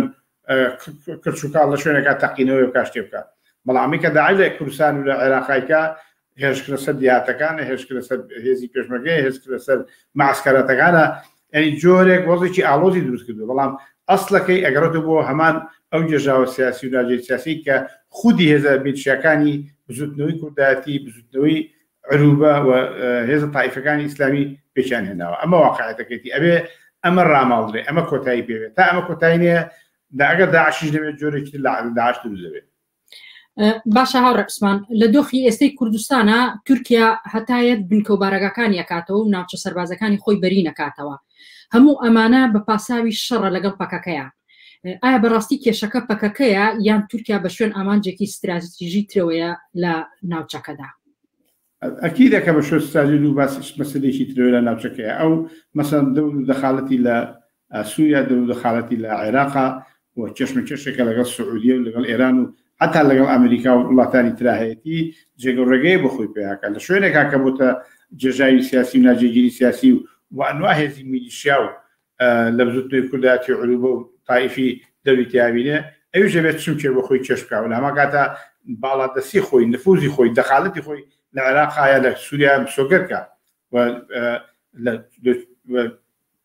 کرچووکاڵ لە شوێنێکا تەقینەوەی و کاشتێ بکە بەڵامی کە داعش لە کوردستان و لە عێراقایکە هێرشکردە سەر دیاتەکانە هێرشکردە سەر هێزی پێشمەرگەی هێرشکردە سەر معسکەرەتەکانە ینی جۆرێک وەزێکی ئاڵۆزی دروست کردو بەڵام ئەسڵەکەی ئەگەڕێتەوە بۆ هەمان ئەو گێژاوە سیاسی و ناجێری سیاسی کە خودی هێزە میلیشیاکانی بزوتنەوەی کوردایەتی بزوتنەوەی عروبە و هێزە تائیفەکانی ئیسلامی پێشیان هێناوە ئەمە واقعیەتەکەیەتی ئەبێ ئەمە ڕاماڵدرێ ئەمە کۆتایی پێوێت تا ئەمە کۆتایی نییە ئەگەر داعشیش دەبێت جۆرێکی لە داعش دروست دەبێت باشە هاوڕێ عوسمان لە دۆخی ئێستەی کوردستانە تورکیا هەتایەت بنکە و بارەگاکانی ئەکاتەوە و ناوچە سەربازەکانی خۆی بەری نەکاتەوە هەموو ئەمانە بە پاساوی شەڕە لەگەڵ پەکەکەیە ئایا بەڕاستی کێشەکە پەکەکەیە یان تورکیا بە شوێن ئامانجێکی استراتیژی ترەوەیە لە ناوچەکەدا ئەکیدەکە بە شۆ استراتیژی و باس مەسەلەیەکی ترەوە لە ناوچەکەیە ئەو مەسەڵەن دەخالەتی لە سووریا دەخالەتی لە عێراقا و چەشمەچێشێکە لەگەڵ سعودیە و لەگەڵ ئێران و حتا لەگەڵ ئەمریکا و وڵاتانی تراهەیەتی جێگەڕێگەی بە خۆی پێیاکە لە شوێنێکا کە بۆتە جێژاوی سیاسی و ناجێگیری سیاسی و ئەنوا هێزی میلیشیا و لە بزوتنەوەی کورداتی عروبە و تایفی دەوری تیاوینێ ئەویش دەبێت چمکێ بە خۆی چێش بکە و لە هەما کاتە باڵادەستی خۆی نفوزی خۆی دەخالەتی خۆی لە عێراقایە لە سووریا سۆگەرکە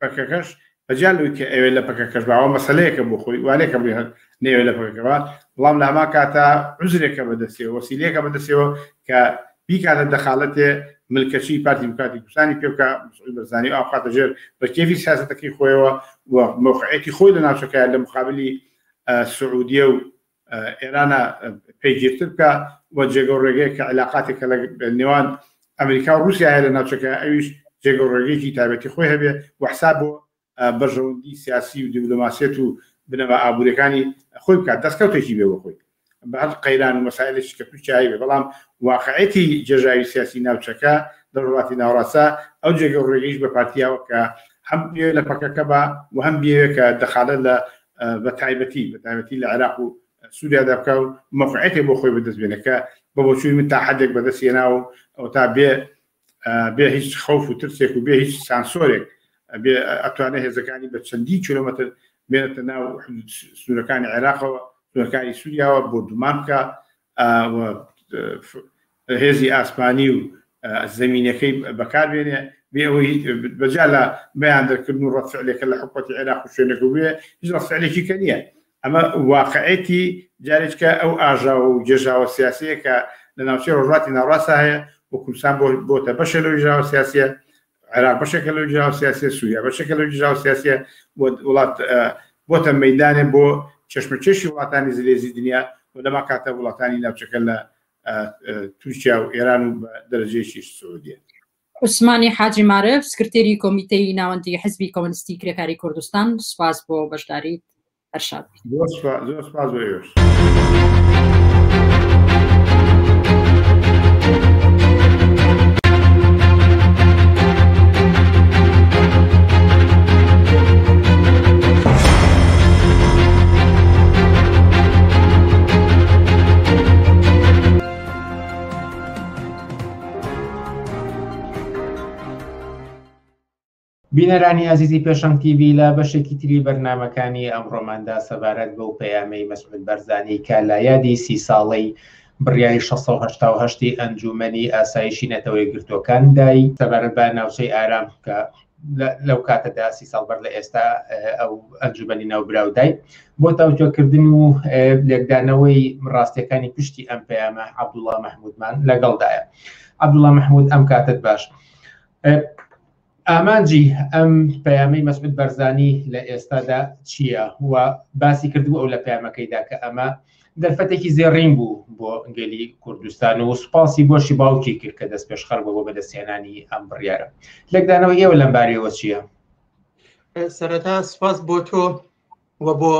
پەکەکەش بەجیا لەوەی کە ئەوێ لە پەکەکەش باوە مەسەلەیەکە بۆ خۆی وانێکە نێوێ لە پەکەکەوە بەڵام لە هەما کاتە عوزرێکە بەدەستێەوە وەسیلەیەکە بەدەستێەوە کە بیکاتە دەخالەتێ ملکەچی پارتی دیموکراتی کوردستانی پێ بکە مسعود بەرزانی ئەو خاتە ژێر بە کێفی سیاسەتەکەی خۆیەوە و موقعیەتی خۆی لە ناوچەکەیە لە مقابلی سعودیە و ئێرانە پێیگیرتر بکە و جێگەڕێگەی کە علاقاتێکە لە نێوان ئەمریکا و رووسیا هەیە لە ناوچەکە ئەویش جێگەڕێگەیەکی تایبەتی خۆی هەبێ و حساب بۆ بەرژەوەندی سیاسی و دیپلۆماسیەت و بنەما ئابوورەکانی خۆی بکات دەستکەوتێکی بێ بە خۆی بەهەر قەیران و مەسایلێکی کە تووشایی بێ بەڵام واقعەتی جێژاوی سیاسی ناوچەکە لە وڵاتی ناوەڕاستە ئەو جێگەڕێگەیش بە پارتیاوە کە هەم بێ لە پەکەکە بە و هەم بێ کە دەخالەت لە بە تایبەتی لە عێراق و سووریا دەبکە و موقعیەتێ بۆ خۆی بەدەست بێنەکە بە بۆچووی من تا حدێک بەدەستێنا و ئەو تا بێ هیچ خەوف و ترسێک و بێ هیچ سانسۆرێک بێ ئەتوانێت هێزەکانی بە چەندی کیلۆمەتر بێنێتە ناو سوورەکانی عێراقەوە سوورەکانی سووریاوە بۆ دومان بکە هێزی ئاسمانی و زەمینەکەی بەکاربێنێ بێ ئەوەی بەجا لە بەیاندەرکردن و ڕەتفعلێکە لە حکومەتی عێراق و شوێنێک بێ هیچ ڕەتفعلێکی کە نییە ئەمە واقعەتی جارێککە ئەو ئاژاوە و جێژاوە سیاسەیە کە لە ناوچەی ڕۆژهەڵاتی ناوەڕاستە هەیە و کوردستان بۆتە بەشە لەوەی ژاوە سیاسیە عێراق بەشێکە لەوەی ژاوە سیاسیە سووریا بەشێکە لەوەی ژاوە سیاسیە وڵات بۆتە مەیدانێ بۆ چەشمەچێشی وڵاتانی زلێزی دنیا و لەما کاتە وڵاتانی ناوچەکە لە تورکیا و ئێران و دەرەجەیەکی سعودیە. عوسمانی حاجی مارف سکرتێری کۆمیتەی ناوەندی حزبی کۆمونیستی کرێکاری کوردستان سوپاس بۆ بەشداریت هەرشاد. زۆر سوپاس بۆ ئێوەش. بینەرانی عزیزی پێشەنگ تیڤی لە بەشێکی تری بەرنامەکانی ئەمڕۆماندا سەبارەت بەو پەیامەی مەسعود بەرزانی کە لە یادی 30 ساڵەی بڕیاری 688 ئەنجومەنی ئاسایشی نەتەوە یەکگرتووەکان دای سەبارەت بە ناوچەی ئارام کە لەو کاتەدا 30 ساڵ بەر لە ئێستا ئەو ئەنجومەنی ناوبراودای بۆ تاوتۆکردن و لێکدانەوەی ڕاستیەکانی پشتی ئەم پەیامە عەبدوڵڵا مەحموودمان لەگەڵدایە. عەبدوڵڵا مەحموود ئەم کاتت باش. ئامانجی ئەم پەیامەی مەسعود بەرزانی لە ئێستادا چییە و باسی کردبوو ئەو لە پەیامەکەیدا کە ئەمە دەرفەتێکی زێڕین بوو بۆ ئەنگەلی کوردستان و سوپاسی بۆشی باوکی کرد کە دەست پێشخەر بۆ بەدەستهێنانی ئەم بڕیارە. لەکدانەوەی ئێوە لەم بارەیەوە چییە؟ سەرەتا سوپاس بۆ تۆ و بۆ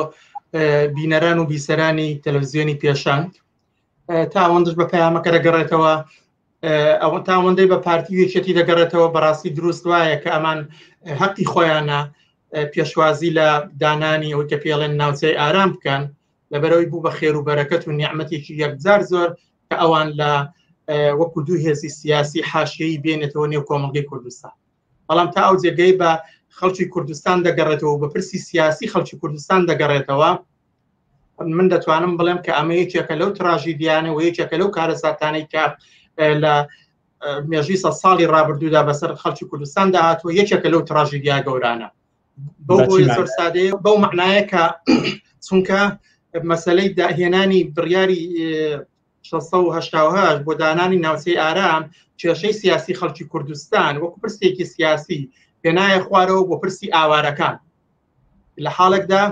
بینەران و بیسەرانی تەلەڤیزیۆنی پێشەنگ تا ئەوەندەش بە پەیامەکە دەگەڕێتەوە ئەوە تا ئەوەندەی بە پارتی یەکێتی دەگەڕێتەوە بەڕاستی دروست وایە کە ئەمان حەقی خۆیانە پێشوازی لە دانانی ئەوەی کە پێڵێن ناوچەی ئارام بکەن لەبەرەوەی بوو بە خێر و بەرەکەت و نیعمەتێکی یەکجار زۆر کە ئەوان لە وەکو دوو هێزی سیاسی حاشیەی بێنێتەوە نێو کۆمەڵگەی کوردستان. بەڵام تا ئەو جێگەی بە خەڵکی کوردستان دەگەڕێتەوە بە پرسی سیاسی خەڵکی کوردستان دەگەڕێتەوە من دەتوانم بڵێم کە ئەمە یەکێکە لەو تراژیدیانە و یەکێکە لەو کارە ساتانەی کە لە مێژووی 100 ساڵی ڕابردوودا بەسەر خەڵکی کوردستان داهاتوە یەکێکە لەو تراژیدیا گەورانە بەو زۆر سادەیە بەو معنایە کە چونکە مەسەلەی داهێنانی بڕیاری 688 بۆ دانانی ناوچەی ئارام کێشەی سیاسی خەڵکی کوردستان وەکو پرسێکی سیاسی پێنایە خوارەوە بۆ پرسی ئاوارەکان لە حاڵێکدا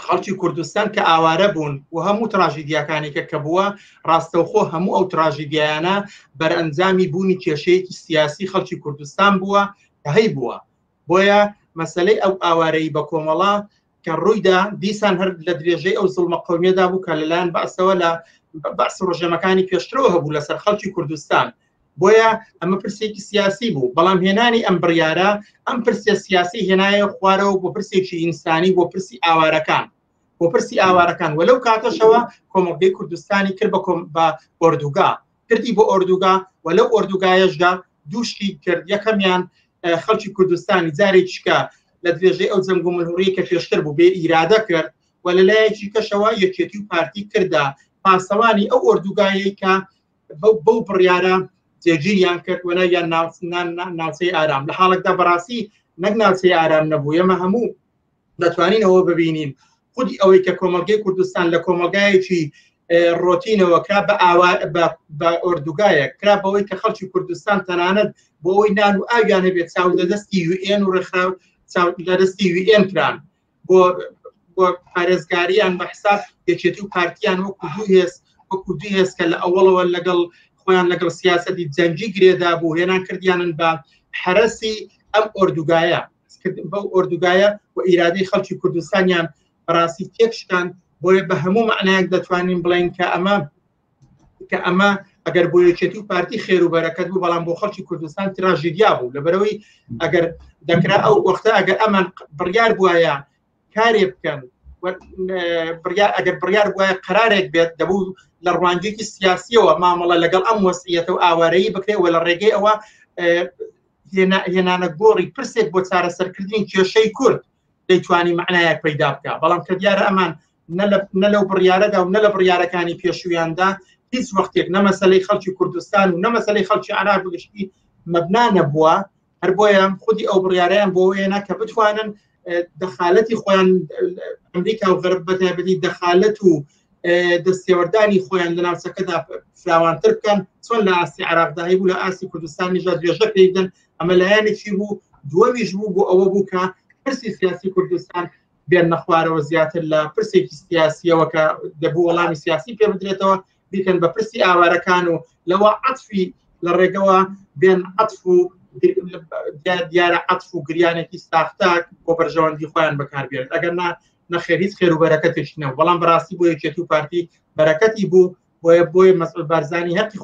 خەڵکی کوردستان کە ئاوارە بوون و هەموو تراژیدیاکانێکە کە بووە ڕاستەوخۆ هەموو ئەو تراژیدیانە بەرئەنجامی بوونی کێشەیەکی سیاسی خەڵکی کوردستان بووە کە هەی بووە بۆیە مەسەلەی ئەو ئاوارەی بە کۆمەڵا کە ڕوویدا دیسان هەر لە درێژەی ئەو زوڵمە قەومیەدا بوو کە لەلایەن بەعسەوە لە بەعس ڕۆژەمەکانی پێشترەوە هەبوو لەسەر خەڵکی کوردستان بۆیە ئەمە پرسێکی سیاسی بوو بەڵام هێنانی ئەم بڕیارە ئەم پرسیە سیاسی هێنایە خوارەوە بۆ پرسێکی ئینسانی بۆ پرسی ئاوارەکان وەلەو کاتەشەوە کۆمەڵگەی کوردستانی کرد بە ئۆردوگا کردی بۆ ئۆردوگا وەلەو ئۆردوگایەشدا دووشتی کرد یەکەمیان خەڵکی کوردستانی جارێکیکە لە درێژەی ئەو جەنگ و ملهوڕەیە کە پێشتر بوو بێ ئیرادە کرد و لەلایەکی کەشەوە یەکێتی و پارتی کردا پاسەوانی ئەو ئۆردوگایەی کە بەو بڕیارە جێگیریان کرد وەنایان ناوچەی ئارام لە حاڵێکدا بەڕاستی نەک ناوچەی ئارام نەبوو ئێمە هەموو دەتوانین ئەوە ببینین خودی ئەوەی کە کۆمەڵگەی کوردستان لە کۆمەلگایەکی ڕۆتینەوە کرا بە ئۆردوگایە کرا بەوەی کە خەڵکی کوردستان تەنانەت بۆ ئەوەی نان و ئاویانە بێت چاو لە دەستی UN و ڕێکخراو لە دەستی UN کران بۆ پارێزگاریان بە حساب یەکێتی و پارتیان وەکو دوو هێز کە لە ئەوڵەوە لەگەڵ خۆیان لەگەڵ سیاسەتی جەنگی گرێدا بوو هێنان کردیانن بە حرەسی ئەم ئۆردوگایە بەو ئۆردوگایە و ئیرادەی خەڵکی کوردستانیان بەڕاستی تێکشتان بۆیە بە هەموو معنایەک دەتوانین بڵین کە ئەمە ئەگەر بۆ یەکێتی و پارتی خێر و بەرەکەت بوو بەڵام بۆ خەڵکی کوردستان تراژیدیا بوو لەبەرەوەی ئەگەر دەکرا ئەو وەختە ئەگەر ئەمان بڕیار بووایە کارێ بکەن ئەگەر بڕیار بووایە قرارێک بێت دەبوو لە ڕوانگەیەکی سیاسیەوە مامەڵە لەگەڵ ئەم وەسیەتە و ئاوارەیی بکرێەوە لە ڕێگەی ئەوە هێنانە گۆڕی پرسێک بۆ چارەسەرکردنی کێشەی کورد دەیتوانی معنایەک پەیدا بکە بەڵام کە دیارە ئەمان نە لەو بڕیارەدا و نە لە بڕیارەکانی پێشویاندا هیچ وەختێک نە مەسەلەی خەڵکی کوردستان و نە مەسەلەی خەڵکی عراق گشتی مەبنا نەبووە هەر بۆیە خودی ئەو بڕیارەیان بۆ وێنە کە بتوانن دەخالەتی خۆیان ئەمریکا و غەرب بەتایبەتی دەخالەت و دەستێوەردانی خۆیان لە ناوچەکەدا فراوانتر بکەن چۆن لە ئاسی عراقدا هەیە بوو لە ئاسی کوردستانیژا درێژە پێدەن ئەمە لایەنێکی بوو دووەمیش بوو بۆ ئەوە بوو کە پرسی سیاسی کوردستان بێن نەخوارەوە زیاتر لە پرسێکی سیاسیەوە کە دەبوو وەڵامی سیاسی پێ بدرێتەوە بیکەن بە پرسی ئاوارەکان و لەوە عەتفی لە ڕێگەوە بێن عەتف و دیارە عەتف و گریانێکی ساختاک بۆ بەرژەوەندی خۆیان بەکاربێت ئەگەر نەخێر هیچ خێر و بەرەکەتێکی نەبوو بەڵام بەڕاستی بۆ یەکێتی و پارتی بەرەکەتی بوو بۆیە مەسعود بارزانی هەرکی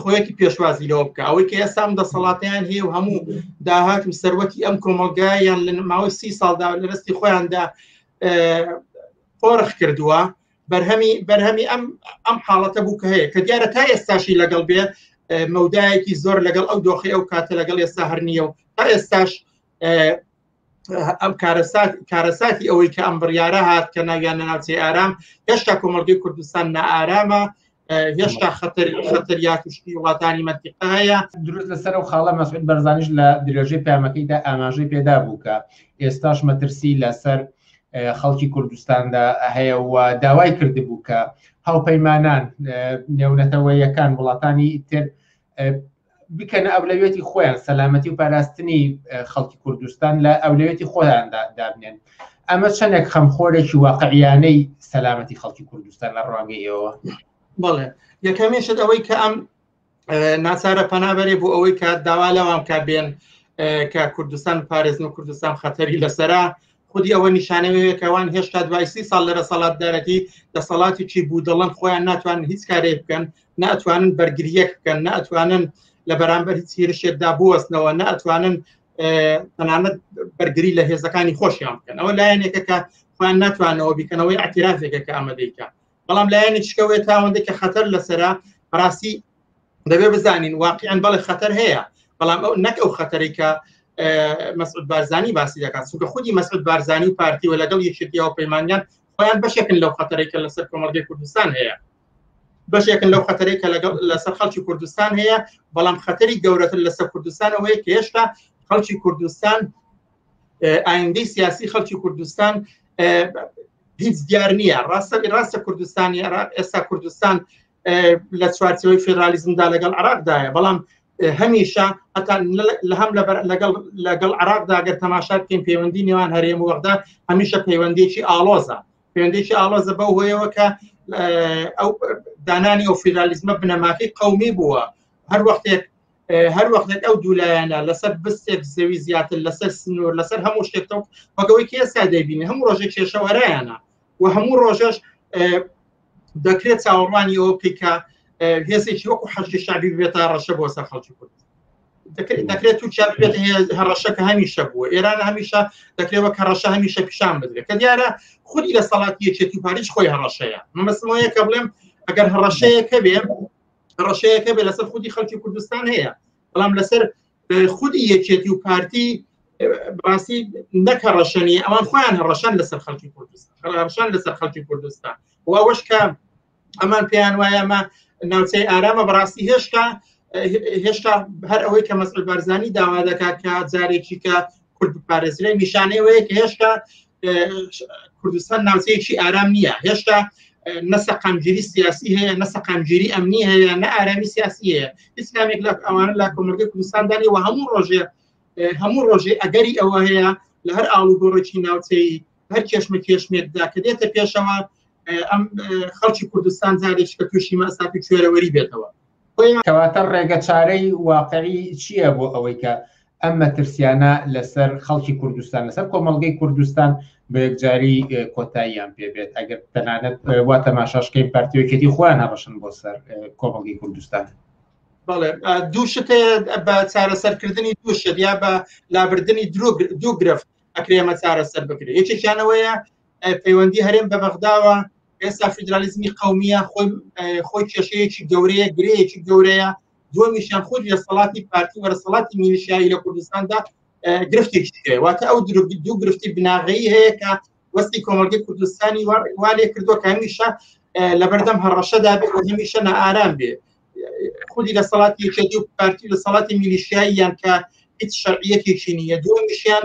خۆیەتی پێشوازی لەوە بکە ئەوەی کە ئێستا دەسەڵاتیان هەیە و هەموو داهاتم سەروەتی ئەم کۆمەلگایان لە ماوەی 30 ساڵدا لە دەستی خۆیاندا قۆڕخ کردووە بەرهەمی ئەم حاڵەتە بوو کە هەیە کە دیارە تا ئێستاشی لەگەڵ بێ مەودایەکی زۆر لەگەڵ ئەو دۆخی ئەو کاتە لەگەڵ ئێستا هەر نییە و تا ئێستاش ئەم کارەساتی ئەوەی کە ئەم بڕیارە هات کە ناویان ناوچەی ئارام هێشتا کۆمەڵگەی کوردستان نائارامە هێشتا خەتەریات وشتی وڵاتانی مەنتیقە هەیە دروست لەسەر و خاڵە مەسعود بەرزانیش لە درێژەی پامەکەیدا ئاماژەی پێدا بوو کە ئێستاش مەترسی لەسەر خەڵکی کوردستاندا هەیە و داوای کردبوو کە هاوپەیمانان نێونەتەوەیەکان وڵاتانی تر بکەنە ئەولەوێتی خۆیان سەلامەتی و پاراستنی خەڵکی کوردستان لە ئەولەوێتی خۆیاندا دابنێن ئەمە چەندێک خەمخۆرێکی واقعیانەی سەلامەتی خەڵکی کوردستان لە ڕوانگەی ئێوە بەڵێ یەکەمیشت ئەوەی کە ئەم ناچارە پەنابەرێ بوو ئەوەی کە داوا لەوام کا بێن کە کوردستان پارێزن و کوردستان خەتەری لەسەرا خودی ئەوە نیشانەوەیەکەوان هێشتا دوای 30 ساڵ لەرە سەڵاتدارەتی دەسەڵاتێکی بوو دەڵێن خۆیان ناتوانن هیچ کارێک بکەن ناتوانن بەرگریەک بکەن ناتوانن لە بەرامبەر هیچ هێرشێکدا بوەستنەوە ناتوانن تەنانەت بەرگری لە هێزەکانی خۆشیان بکەن ئەوە لایەنێکە کە خۆیان ناتوانەوە بیکەنەوەی ئاعترافێکە کە ئەمەدەیکە بەڵام لایەنی چکەوێت تاوەندێک کە خەتەر لەسەرا بەڕاستی دەبێ بزانین واقعیان بەڵێ خەتەر هەیە بەڵام ئەو نەک ئەو خەتەرێک کە مەسعود بارزانی باسی دەکات چونکە خودی مەسعود بارزانی و پارتی و لەگەڵ یەکێتی هاوپەیمانیان خۆیان بەشێکن لەو خەتەرێکە لەسەر کۆمەڵگەی کوردستان هەیە بەشێکن لەو خەتەرێکە لەسەر خەڵکی کوردستان هەیە بەڵام خەتەری گەورەتر لەسەر کوردستانەوەی کە هێشتا خەڵکی کوردستان ئایندەی سیاسی خەڵکی کوردستان هیچ دیار نییە ڕاستە کوردستانی ئێستا کوردستان لە چوارچەوەی فێدرالیزمدا لەگەڵ عراقدایە بەڵام هەمیشە هەتا هەم لەگەڵ عراقدا ئەگەر تەماشا بکەین پەیوەندی نێوان هەرێم وەخدا هەمیشە پەیوەندێکی ئاڵۆزە بەو هۆیەوە کە ئەو دانانی ئەو فێدرالیزمە بنەماکەی قەومی بووە هەر وەختێک ئەو دوولایەنە لەسەر بستێک زەوی زیاتر لەسەر سنوور لەسەر هەموو شتێکەوە وەگەوەی کە ئێستا دەبینی هەموو ڕۆژێک کێشەوەرایانە و هەموو ڕۆژەش دەکرێت چاوەڕوانی ئەوە بکەی کە هێزێکی وەکو حەشی شعبی بێتە ڕەشە بۆ سەر خەڵکی کوردستان دەکرێت تو چاپ بێت هەڕەشەکە هەمیشە بووە ئێران هەمیشە دەکرێت وەک هەڕەشە هەمیشە پیشان بدرێت کە دیارە خودی لە سەڵاتی یەکێتی و پاریش خۆی هەڕەشەیە مەسڵەیە کە بڵێم ئەگەر هەڕەشەیەکە بێ ڕەشەیەکە بێ لەسەر خودی خەڵکی کوردستان هەیە بەڵام لەسەر خودی یەکێتی و پارتی باسی نەکە ڕەشەنی ئەوان خۆیان هەڕەشان لەسەر خەڵکی کوردستان هەڕەشان لەسەر خەڵکی کوردستان و ئەوەش کە ئەمان پێیان وایە ئەمە ناوچەی ئارامە بەڕاستی هێشتا هەر ئەوەی کە مەسعود بارزانی داوا دەکات کە جارێکی کە کورد بپارێزرێ نیشانەیەوەیە کە هێشتا کوردستان ناوچەیەکی ئارام نییە هێشتا نەسەقامگیری سیاسی هەیە نەسەقامگیری ئەمنی هەیە نە ئارامی سیاسی هەیە هیچ کامێک لە ئەوانە لە کۆمەلگەی کوردستاندانی و هەموو ڕۆژێ ئەگەری ئەوە هەیە لە هەر ئاڵوگۆڕێکی ناوچەی هەر کێشمە کێشمێکدا کە دێتە پێشەوە ئەم خەڵکی کوردستان جارێک کە تووشی مەسافی کوێرەوەری بێتەوە کەواتە ڕێگە چارەی واقعی چییە بۆ ئەوەی کە ئەم مەترسیانە لەسەر خەڵکی کوردستان لەسەر کۆمەڵگەی کوردستان بە یەکجاری کۆتاییان پێبێت ئەگەر تەنانەت وا تەماشاشکەی پارتیۆکێتی خۆیان هەڕەشن بۆ سەر کۆمەڵگەی کوردستان بەڵێ دوو شت بە چارەسەرکردنی دوو شت یا بە لابردنی دوو گرفت ئەکرێ ئەمە چارەسەر بکرێت یەکێکیانەوەیە پەیوەندی هەرێم بە بەغداوە ئێستا فیدرالیزمی قەومیە خۆی کێشەیەکی گەورەیە گرەیەکی گەورەیە دووەمیشیان خۆی لەسەڵاتی پارتی وەرەسەڵاتی میلیشیایی لە کوردستاندا گرفتێکی هەیە واتە ئەو دوو گرفتی بناغەیی هەیە کە وەستی کۆمەڵگەی کوردستانی وا لێ کردووە کە هەمیشە لەبەردەم هەڕەشەدا بێت و هەمیشە نەئارام بێ خودی لەسەڵاتی یەکێتی و پارتی لەسەڵاتی میلیشیاییان کە هیچ شەرعیەتێکی نییە دووەمیشیان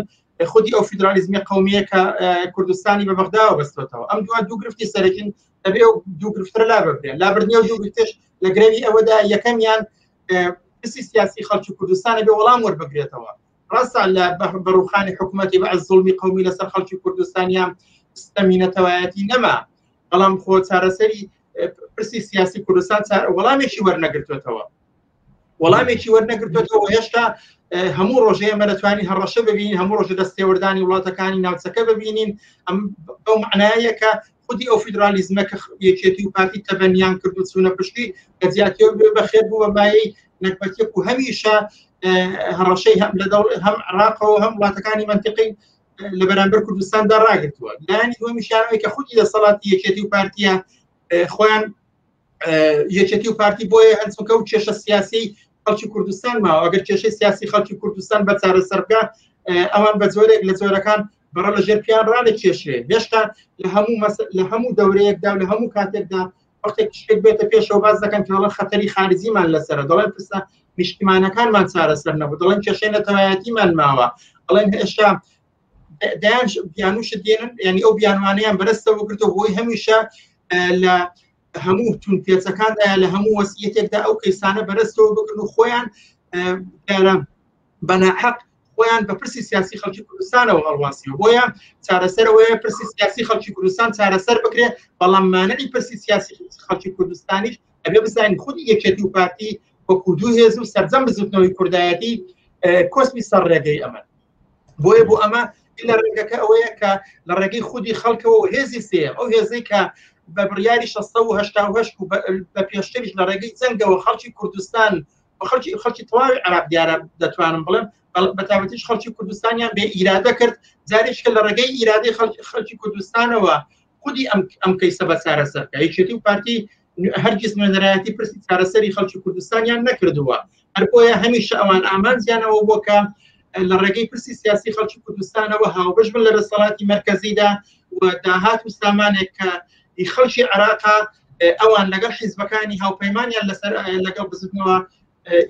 خودی ئەو فیدرالیزمی قەومیە کە کوردستانی بە بەغداوە بەستوێتەوە ئەم دوو گرفتی سەرەکین دەبێ ئەو دوو گرفترە لابردرێن لابردنی ئەو دوو گرفتش لە گرێوی ئەوەدا یەکەمیان پرسی سیاسی خەڵکی کوردستانە بێ وەڵام وەربگرێتەوە ڕاستە لە بەڕووخانی حکوومەتی بە زوڵمی قەومی لەسەر خەڵکی کوردستانیان ستەمینەتەوایەتی نەما بەڵام خۆ چارەسەری پرسی سیاسی کوردستان وەڵامێکی وەرنەگرتوێتەوە هێشتا هەموو ڕۆژێ ئەمە دەتوانین هەڕەشە ببینین هەموو ڕۆژە دەستێوەردانی وڵاتەکانی ناوچەکە ببینین ئەم بەو معنایە کە خودی ئەو فیدرالیزمە کە یەکێتی و پارتی تەبەنیان کرد و چوونە پشتی کە زیاتیەوە بەخێر بوو بە مایەی نەکبەتێک و هەمیشە هەڕەشەی هەم عێراقەوە هەم وڵاتەکانی منتیقی لە بەرامبەر کوردستاندا ڕاگرتووە لایانی دووەمیشیانەوەی کە خودی دەسەڵاتی یەکێتی و پارتیە خۆیان یەکێتی و پارتی بۆیە هەنچونکە و کێشە سیاسی خەڵکی کوردستان ماوە ئەگەر کێشەی سیاسی خەڵکی کوردستان بە چارەسەرکە ئەوان بە جۆرێک لە جۆرەکان بەڕە لە ژێر پیان ڕانە کێشرێ هێشتا لە هەموو دەورەیەکدا و لە هەموو کاتێکدا وەختێک شتێک بێتە پێشەوە باز دەکەن کە دەڵێن خەتەری خارجیمان لەسەرە دەڵێن پرسە نیشتیمانەکانمان چارەسەر نەبوو دەڵێن کێشەی نەتەوایەتیمان ماوە دەڵێن هێشتا دایان بیانوشت دێنن یعنی ئەو بیانوانەیان بەرەستەوە گرتەوە بۆی هەمیشە لە هەموو تون پێچەکاندا لە هەموو وەسیەتێکدا ئەو کەیسانە بەرەستەوە بگرن و خۆیان بەناحەق خۆیان بە پرسی سیاسی خەڵکی کوردستانەوە هەڵواسیەوە بۆیە چارەسەرەوەیە پرسی سیاسی خەڵکی کوردستان چارەسەر بکرێ بەڵام مانەی پرسی سیاسی خەڵکی کوردستانیش ئەبێ بزانین خودی یەکێتی و پارتی وەکو دوو هێز و سەرجەم بزوتنەوەی کوردایەتی کۆسمی سەر ڕێگەی ئەمە بۆیە بۆ ئەمە لە ڕێگەکە ئەوەیە کە لە ڕێگەی خودی خەڵکەوە و هێزی سێم ئەو هێزەی کە بە بڕیاری 1970 و بە پێشتریش لە ڕێگەی جەنگەوە خەڵکی کوردستان و خەڵکی تەواوی عەراب دیارە دەتوانم بڵێم بەتابەتیش خەڵکی کوردستانیان بێ ئیرادە کرد جارێککە لە ڕێگەی ئیرادەی خەڵکی کوردستانەوە خودی ئەم کەیسە بە چارەسەرکە یەکێتی و پارتی هەرگیز نوێنەرایەتی پرسی چارەسەری خەڵکی کوردستانیان نەکردووە هەر بۆیە هەمیشە ئەوان ئامانجیانەوە بۆ کە لە ڕێگەی پرسی سیاسی خەڵکی کوردستانەوە هاوبەش بن لە دەسەڵاتی مەرکەزیدا و داهات و سامانێک کە خەڵکی عێراقا ئەوان لەگەڵ حیزبەکانی هاوپەیمانیان لەگەڵ بزنەوە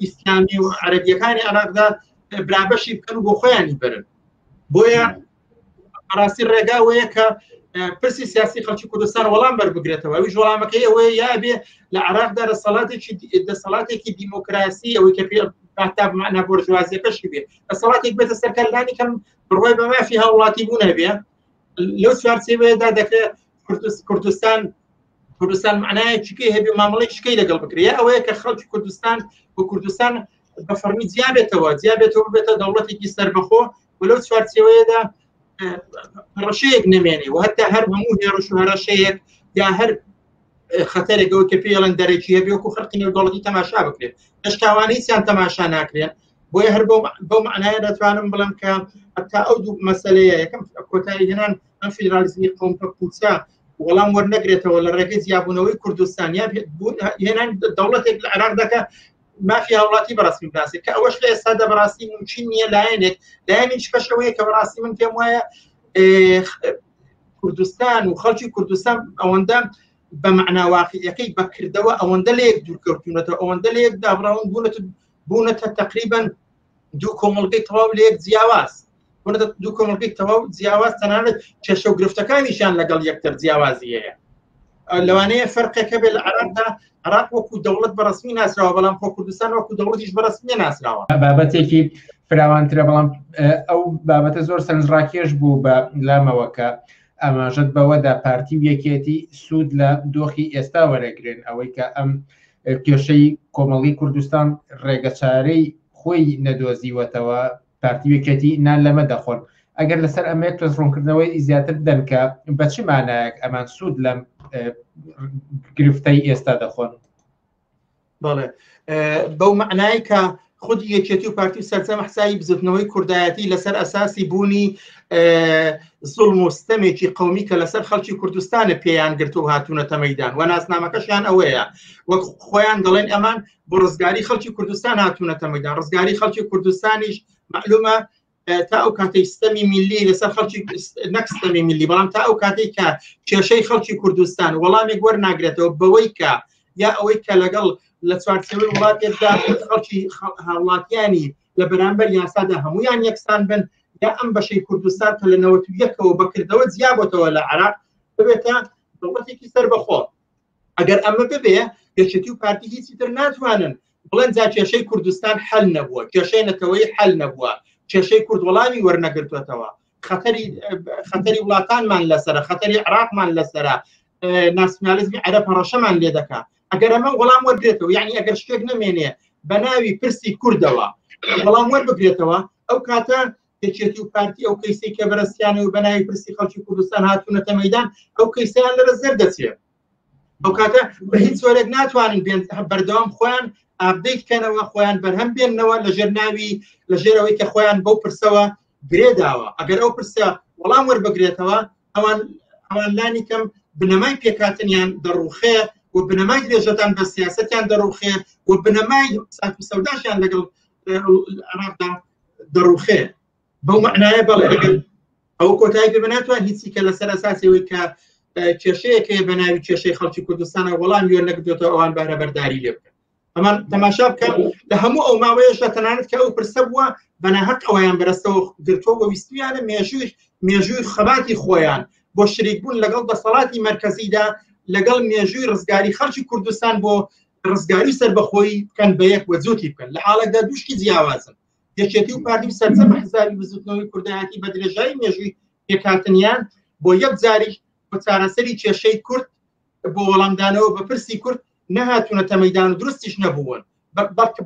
ئیسلامی و عەرەبیەکانی عێراقدا برابەشی بکەن و بۆ خۆیانی برن بۆیە ڕاستی ڕێگاوەیە کە پرسی سیاسی خەڵکی کوردستان وەڵام بەربگرێتەوە ئەویش وەڵامەکەی ئەوەیە یابێ لە عێراقدا دەسەڵاتێکی دیموکراسی ئەوەی کە پێ معنە بۆرژوازیەکەشی بێ دەسەڵاتێک بێتە سەرکەلانی کەم بڕوای بە مافی هاوڵاتی بوو نەبێ لەو چوارچێوەیەدا دەکرێت کوردستان معنایەکی هەبێ مامەڵەی شکەی لەگەڵ بکرێ ئەوەیە کە خەڵکی کوردستان و کوردستان بە فەرمی جیابێتەوە بێتە دەوڵەتێکی سەربەخۆ و لەو چوارچێوەیەدا ڕەشەیەک نەمێنێ و هەتا هەر هەموو هێڕش و هەرەشەیەک یا هەر خەتەرێکەوە کە پێڵەن دەرێکی هەبێ وەکو خەڵکی نێودەوڵەتی تەماشا بکرێت هێشتاوانەی سیان تەماشا ناکرێن بۆیە هەر بەو معنایە دەتوانم بڵم کە حتا ئەو دوو مەسەلەیە یەکەم کۆتایی هێنان ئەم فیدرالیزمی قەومپە پوچە وەڵام وەرنەگرێتەوە لە ڕێگەی زیابوونەوەی کوردستان یا هێنان دەوڵەتێک لە عێراق دەکە مافی هاوڵاتی بەڕاستی بناسێت کە ئەوەش لە ئێستادا بەڕاستی ممکن نییە لایەنێک کەشەوەیە کە بەڕاستی من پێم وایە کوردستان و خەڵکی کوردستان ئەوەندە بە مەعنا واقعیەکەی بەکردەوە ئەوەندە لە یەک دوورکەوتونەتەوە ئەوەندە لە یەک دابڕاون بوونەتە تقریباً دوو کۆمەڵگەی تەواو لە یەک جیاواز بوونەتە دوو کۆمەڵگەی تەواو جیاواز تەنانەت کێشە و گرفتەکانیشان لەگەڵ یەکتر جیاوازی هەیە لەوانەیە فەرقێکە بێت لە عێراقدا عێراق وەکو دەوڵەت بەڕسمی ناسراوە بەڵام خۆ کوردستان وەکو دەوڵەتیش بەڕسمی ناسراوە بابەتێکی فراوانترە بەڵام ئەو بابەتە زۆر سەرنجڕاکێش بوو بە لامەوەکە ئاماژەت بەوەدا پارتی و یەکێتی سوود لە دۆخی ئێستا وەرەگرن ئەوەی کە ئەم کێشەی کۆمەڵی کوردستان ڕێگەچارەی خۆی نەدۆزیوەتەوە پارتی و یەکێتی نان لەمە دەخۆن ئەگەر لەسەر ئەمەیە ڕوونکردنەوەی زیاتر بدەن کە بە چ مانایەک ئەمان سوود لەم گرفتەی ئێستا دەخۆن بەڵێ بەو معنای کە خودی یەکێتی و پارتی و سەرجەم حسابی بزوتنەوەی کوردایەتی لەسەر ئەساسی بوونی زوڵم و ستەمێکی قەومی کە لەسەر خەڵکی کوردستانە پێیان گرت و هاتوونەتە مەیدان و ناسنامەکەشیان ئەوەیە وەک خۆیان دەڵێن ئەمان بۆ ڕزگاری خەڵکی کوردستان هاتوونەتە مەیدان ڕزگاری خەڵکی کوردستانیش معلومە تا ئەو کاتەی ستەمی میلی لەسەر خەڵکی نەک ستەمی میلی بەڵام تا ئەو کاتێک کە کێشەی خەڵکی کوردستان وەڵامێک وەرناگرێتەوە بەوەی کە یا ئەوەی کە لەگەڵ لە چوارچێوەی وڵاتێکدا خەڵکی هاوڵاتیانی لە بەرامبەر یاسادا هەمویان یەکسان بن یا ئەم بەشەی کوردستان کە لە 91ەوە بەکردەوە جیابەتەوە لە عێراق ببێتە دەوڵەتێکی سەربەخۆ ئەگەر ئەمە ببێ یەکێتی و پارتی هیچی تر ناتوانن بڵێن جا کێشەی کوردستان حەل نەبووە کێشەی نەتەوەی حەل نەبووە کێشەی کورد وەڵامی وەرنەگرتوێتەوە خەتەری وڵاتانمان لەسەرە خەتەری عێراقمان لەسەرە ناسیۆنالیزمی عەرەب هەڕەشەمان لێ دەکات ئەگەر ئەمە وەڵام وەرگێتەوە یعنی ئەگەر شتێک نەمێنێ بە ناوی پرسی کوردەوە وەڵام وەربگرێتەوە ئەو کاتە یەکێتی و پارتی ئەو کەیسەی کە بەرزتیانە و بە ناوی پرسی خەڵکی کوردستان هاتوونەتە مەیدان ئەو کەیسەیان لەرە زەر دەچێت ئەو کاتە بە هیچ وەرێک ناتوانن بەردەوام خۆیان ئابدەیت بکەنەوە خۆیان بەرهەم بێننەوە لەژێر ناوی لەژێرەوەی کە خۆیان بەو پرسەوە گرێداوە ئەگەر ئەو پرسە وەڵام وەربگرێتەوە ئەوان لانی کەم بنەمای پێکاتنیان دەڕوخێ و بنەمای درێژەتان بە سیاسەتیان دەڕوخێ و بنەمای سات و سەوداشیان لەگەڵ عێراقدا دەڕوخێ بەو معنایە بەڵێ ئەگەر ئەو کۆتایی پێ ناتوان هیچی کە لەسەر ئەساسیەوەی کە کێشەیەکەیە بە ناوی کێشەی خەڵکی کوردستانە وەڵام وێر نەکردێتەوە ئەوان بەرەبەرداری لێ بکەن ئەمان تەماشا بکەن لە هەموو ئەو ماوەیەشە تەنانەت کە ئەو پرسە بووە بەناهەق ئەویان بەرەستەوە گرتووە بە ویستویانە مێژووی خەباتی خۆیان بۆ شریکبوون لەگەڵ دەسەڵاتی مەرکەزیدا لەگەڵ مێژووی ڕزگاری خەڵکی کوردستان بۆ ڕزگاری سەربەخۆیی بکەن بە یەک وەجووتی بکەن لە حاڵێکدا دووشکی جیاوازن یەکێتی و پارتی و سەرجەم حزبی بزوتنەوەی کوردایەتی بە درێژایی مێژووی پێکهاتنیان بۆ یەک جاریش بۆ چارەسەری کێشەی کورد بۆ وەڵامدانەوە بە پرسی کورد نەهاتوونەتە مەیدان و دروستیش نەبوون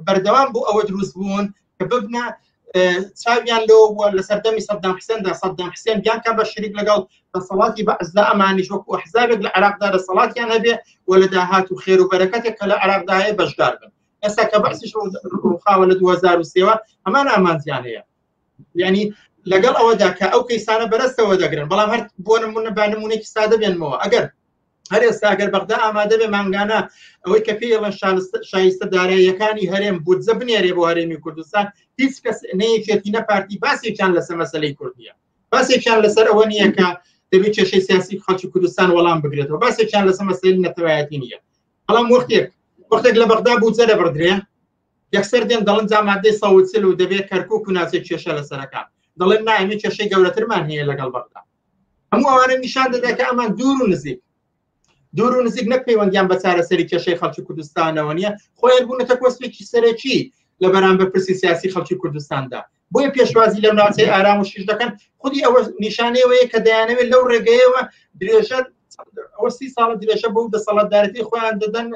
بەردەوام بۆ ئەوە دروست بوون کە ببنە چاویان لەوە لە سەردەمی سەدام حوسێندا سەدام حوسێن بیانکە بە شریک لەگەڵ دەسەڵاتی بەعزدا ئەمانیش وەکو حزابێک لە عێراقدا دەسەڵاتیان هەبێ و لە داهات و خێر و بەرەکەتێک کە لە عێراقدا هەیە بەشدار بن ئێستا کە بەعسیش ڕووخاوە لە 2003ەوە ئەمان ئامانجیان هەیە یعنی لەگەڵ ئەوەدا کە ئەو کەیسانە بەرەستەوە دەگرن بەڵام هەر بۆ نمونە با نمونێکی سادە بێنمەوە ئەگەر هەر ئێستا ئەگەر بەغدا ئامادە بێ مانگانە ئەوەی کە پێڵەن شایستە داراییەکانی هەرێم بودجە بنێرێ بۆ هەرێمی کوردستان هیچ کەس نەیەکێتی نەپارتی باسێکیان لەسەر مەسەلەی کوردیە باسێکیان لەسەر ئەوە نییە کە دەبێت کێشەی سیاسی خەڵکی کوردستان وەڵام بگرێتەوە باسێکیان لەسەر مەسەلەی نەتەوایەتی نییە بەڵام وەختێک لە بەغدا بودجە دەبردرێ یەکسەر دێن دەڵێن جا مادەی 140 و دەبێت کەرکووک و ناچێت کێشە لەسەرەکان دەڵێن نایمێ کێشەی گەورەترمان هەیە لەگەڵ بەغدا هەموو ئەوانە نیشان دەدا کە ئەمان دوور و نزیک نەک پەیوەندیان بە چارەسەری کێشەی خەڵکی کوردستانەوە نییە خۆیان بوونەتە کۆسپێکی سەرەکی لە بەرامبەر پرسی سیاسی خەڵکی کوردستاندا بۆیە پێشوازی لەم ناوچەی ئارام و شیش دەکەن خودی ئەوە نیشانەیەوەیە کە دەیانەوێت لەو ڕێگەیەوە درێژە ئەوە 30 ساڵە درێژە بەو دەسەڵاتدارەتی خۆیان دەدەن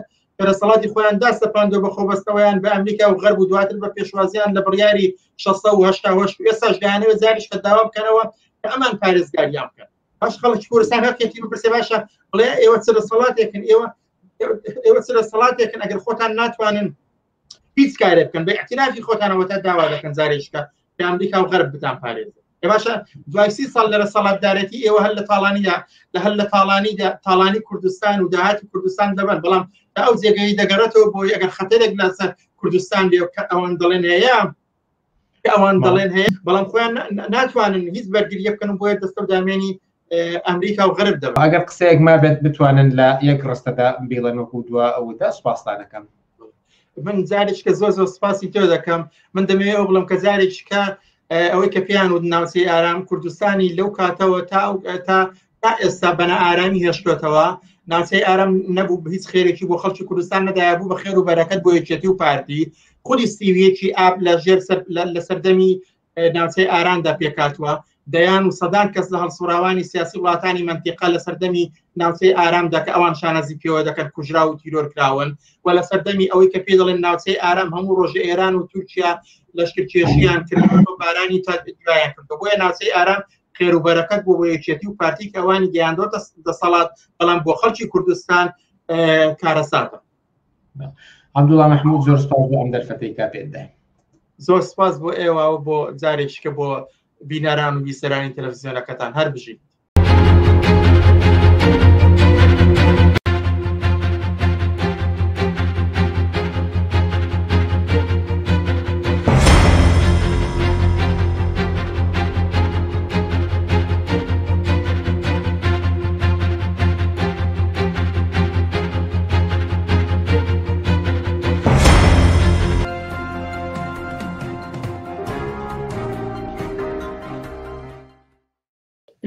دەسەڵاتی خۆیان داستەپاندەوە بە خۆبەستەوەیان بە ئەمریکا و غەرب و دواتر بە پێشوازیان لە بڕیاری 688 ئێستاش دەیانەوێت جاریش کە داوا بکەنەوە کە ئەمان پارێزگاریان بکەن باش خەڵکی کوردستان هەکێتی بپرسێ باشە بڵێ ئێوە چ دەسەڵاتێکن ئێوە ئێوە سرە سەڵاتێکن ئەگەر خۆتان ناتوانن هیچ کارێ بکەن بە احترافی خۆتانەوەتا داوا دەکەن زارێشکە کە ئەمریکا و غەرب بتان پارێزن باشە دوای 30 ساڵ لەرە سەڵاتدارەتی ئێوە هەر لە تاڵانی کوردستان و داهاتی کوردستان دەبن بەڵام ئەو جێگەی دەگەڕێتەوە بۆی ئەگەر خەتەرێک لەسەر کوردستان بێ ئەوان دەڵێن هەیە بەڵام خۆیان ناتوانن هیچ بەرگریە بکەن بۆیە دەستە و دامێنی ئەمریکا و غەرب دەبن ئەگەر قسەیەک ما بێت بتوانن لە یەک ڕستەدا بیڵێن وەکو دووە ئەودا سوپاسدانەکەم من جارێککە زۆر سوپاسی تۆ دەکەم من دەمەوێت ئەو بڵم کە جارێککە ئەوەی کە پێیان و ناوچەی ئارام کوردستانی لەو کاتەوە تا ئێستا بەنە ئارامی هێشتوێتەوە ناوچەی ئارام نەبوو هیچ خێرێکی بۆ خەڵکی کوردستان نەدایە بوو بە خێر و بەرەکەت بۆ یەکێتی و پارتی خودی سیویەکی ئاب لە سەردەمی ناوچەی ئاراندا پێکاتوە دەیان و سەدان کەس لە هەڵسوراوانی سیاسی وڵاتانی منتیقا لە سەردەمی ناوچەی ئارامدا کە ئەوان شانەزی پێوە دەکەن کوژرا و تیرۆرکراون و لە سەردەمی ئەوەی کە پێ دەڵێن ناوچەی ئارام هەموو ڕۆژە ئێران و تورکیا لەشکرکێشیان کردو بارانی تادوایان کردو بۆیە ناوچەی ئارام خێر و بەرەکەت بۆ یەکێتی و پارتی کە ئەوانی گەیاندۆتە دەسەڵات بەڵام بۆ خەڵکی کوردستان کارەساتە عەبدوڵڵا مەحموود زۆر سپاس بۆ ئەم دەرفەتەی کا پێداین زۆر سپاس بۆ ئێوە بۆ جارێککە بۆ بینەران و بیسەرانی تەلەڤیزیۆنەکەتان هەر بژین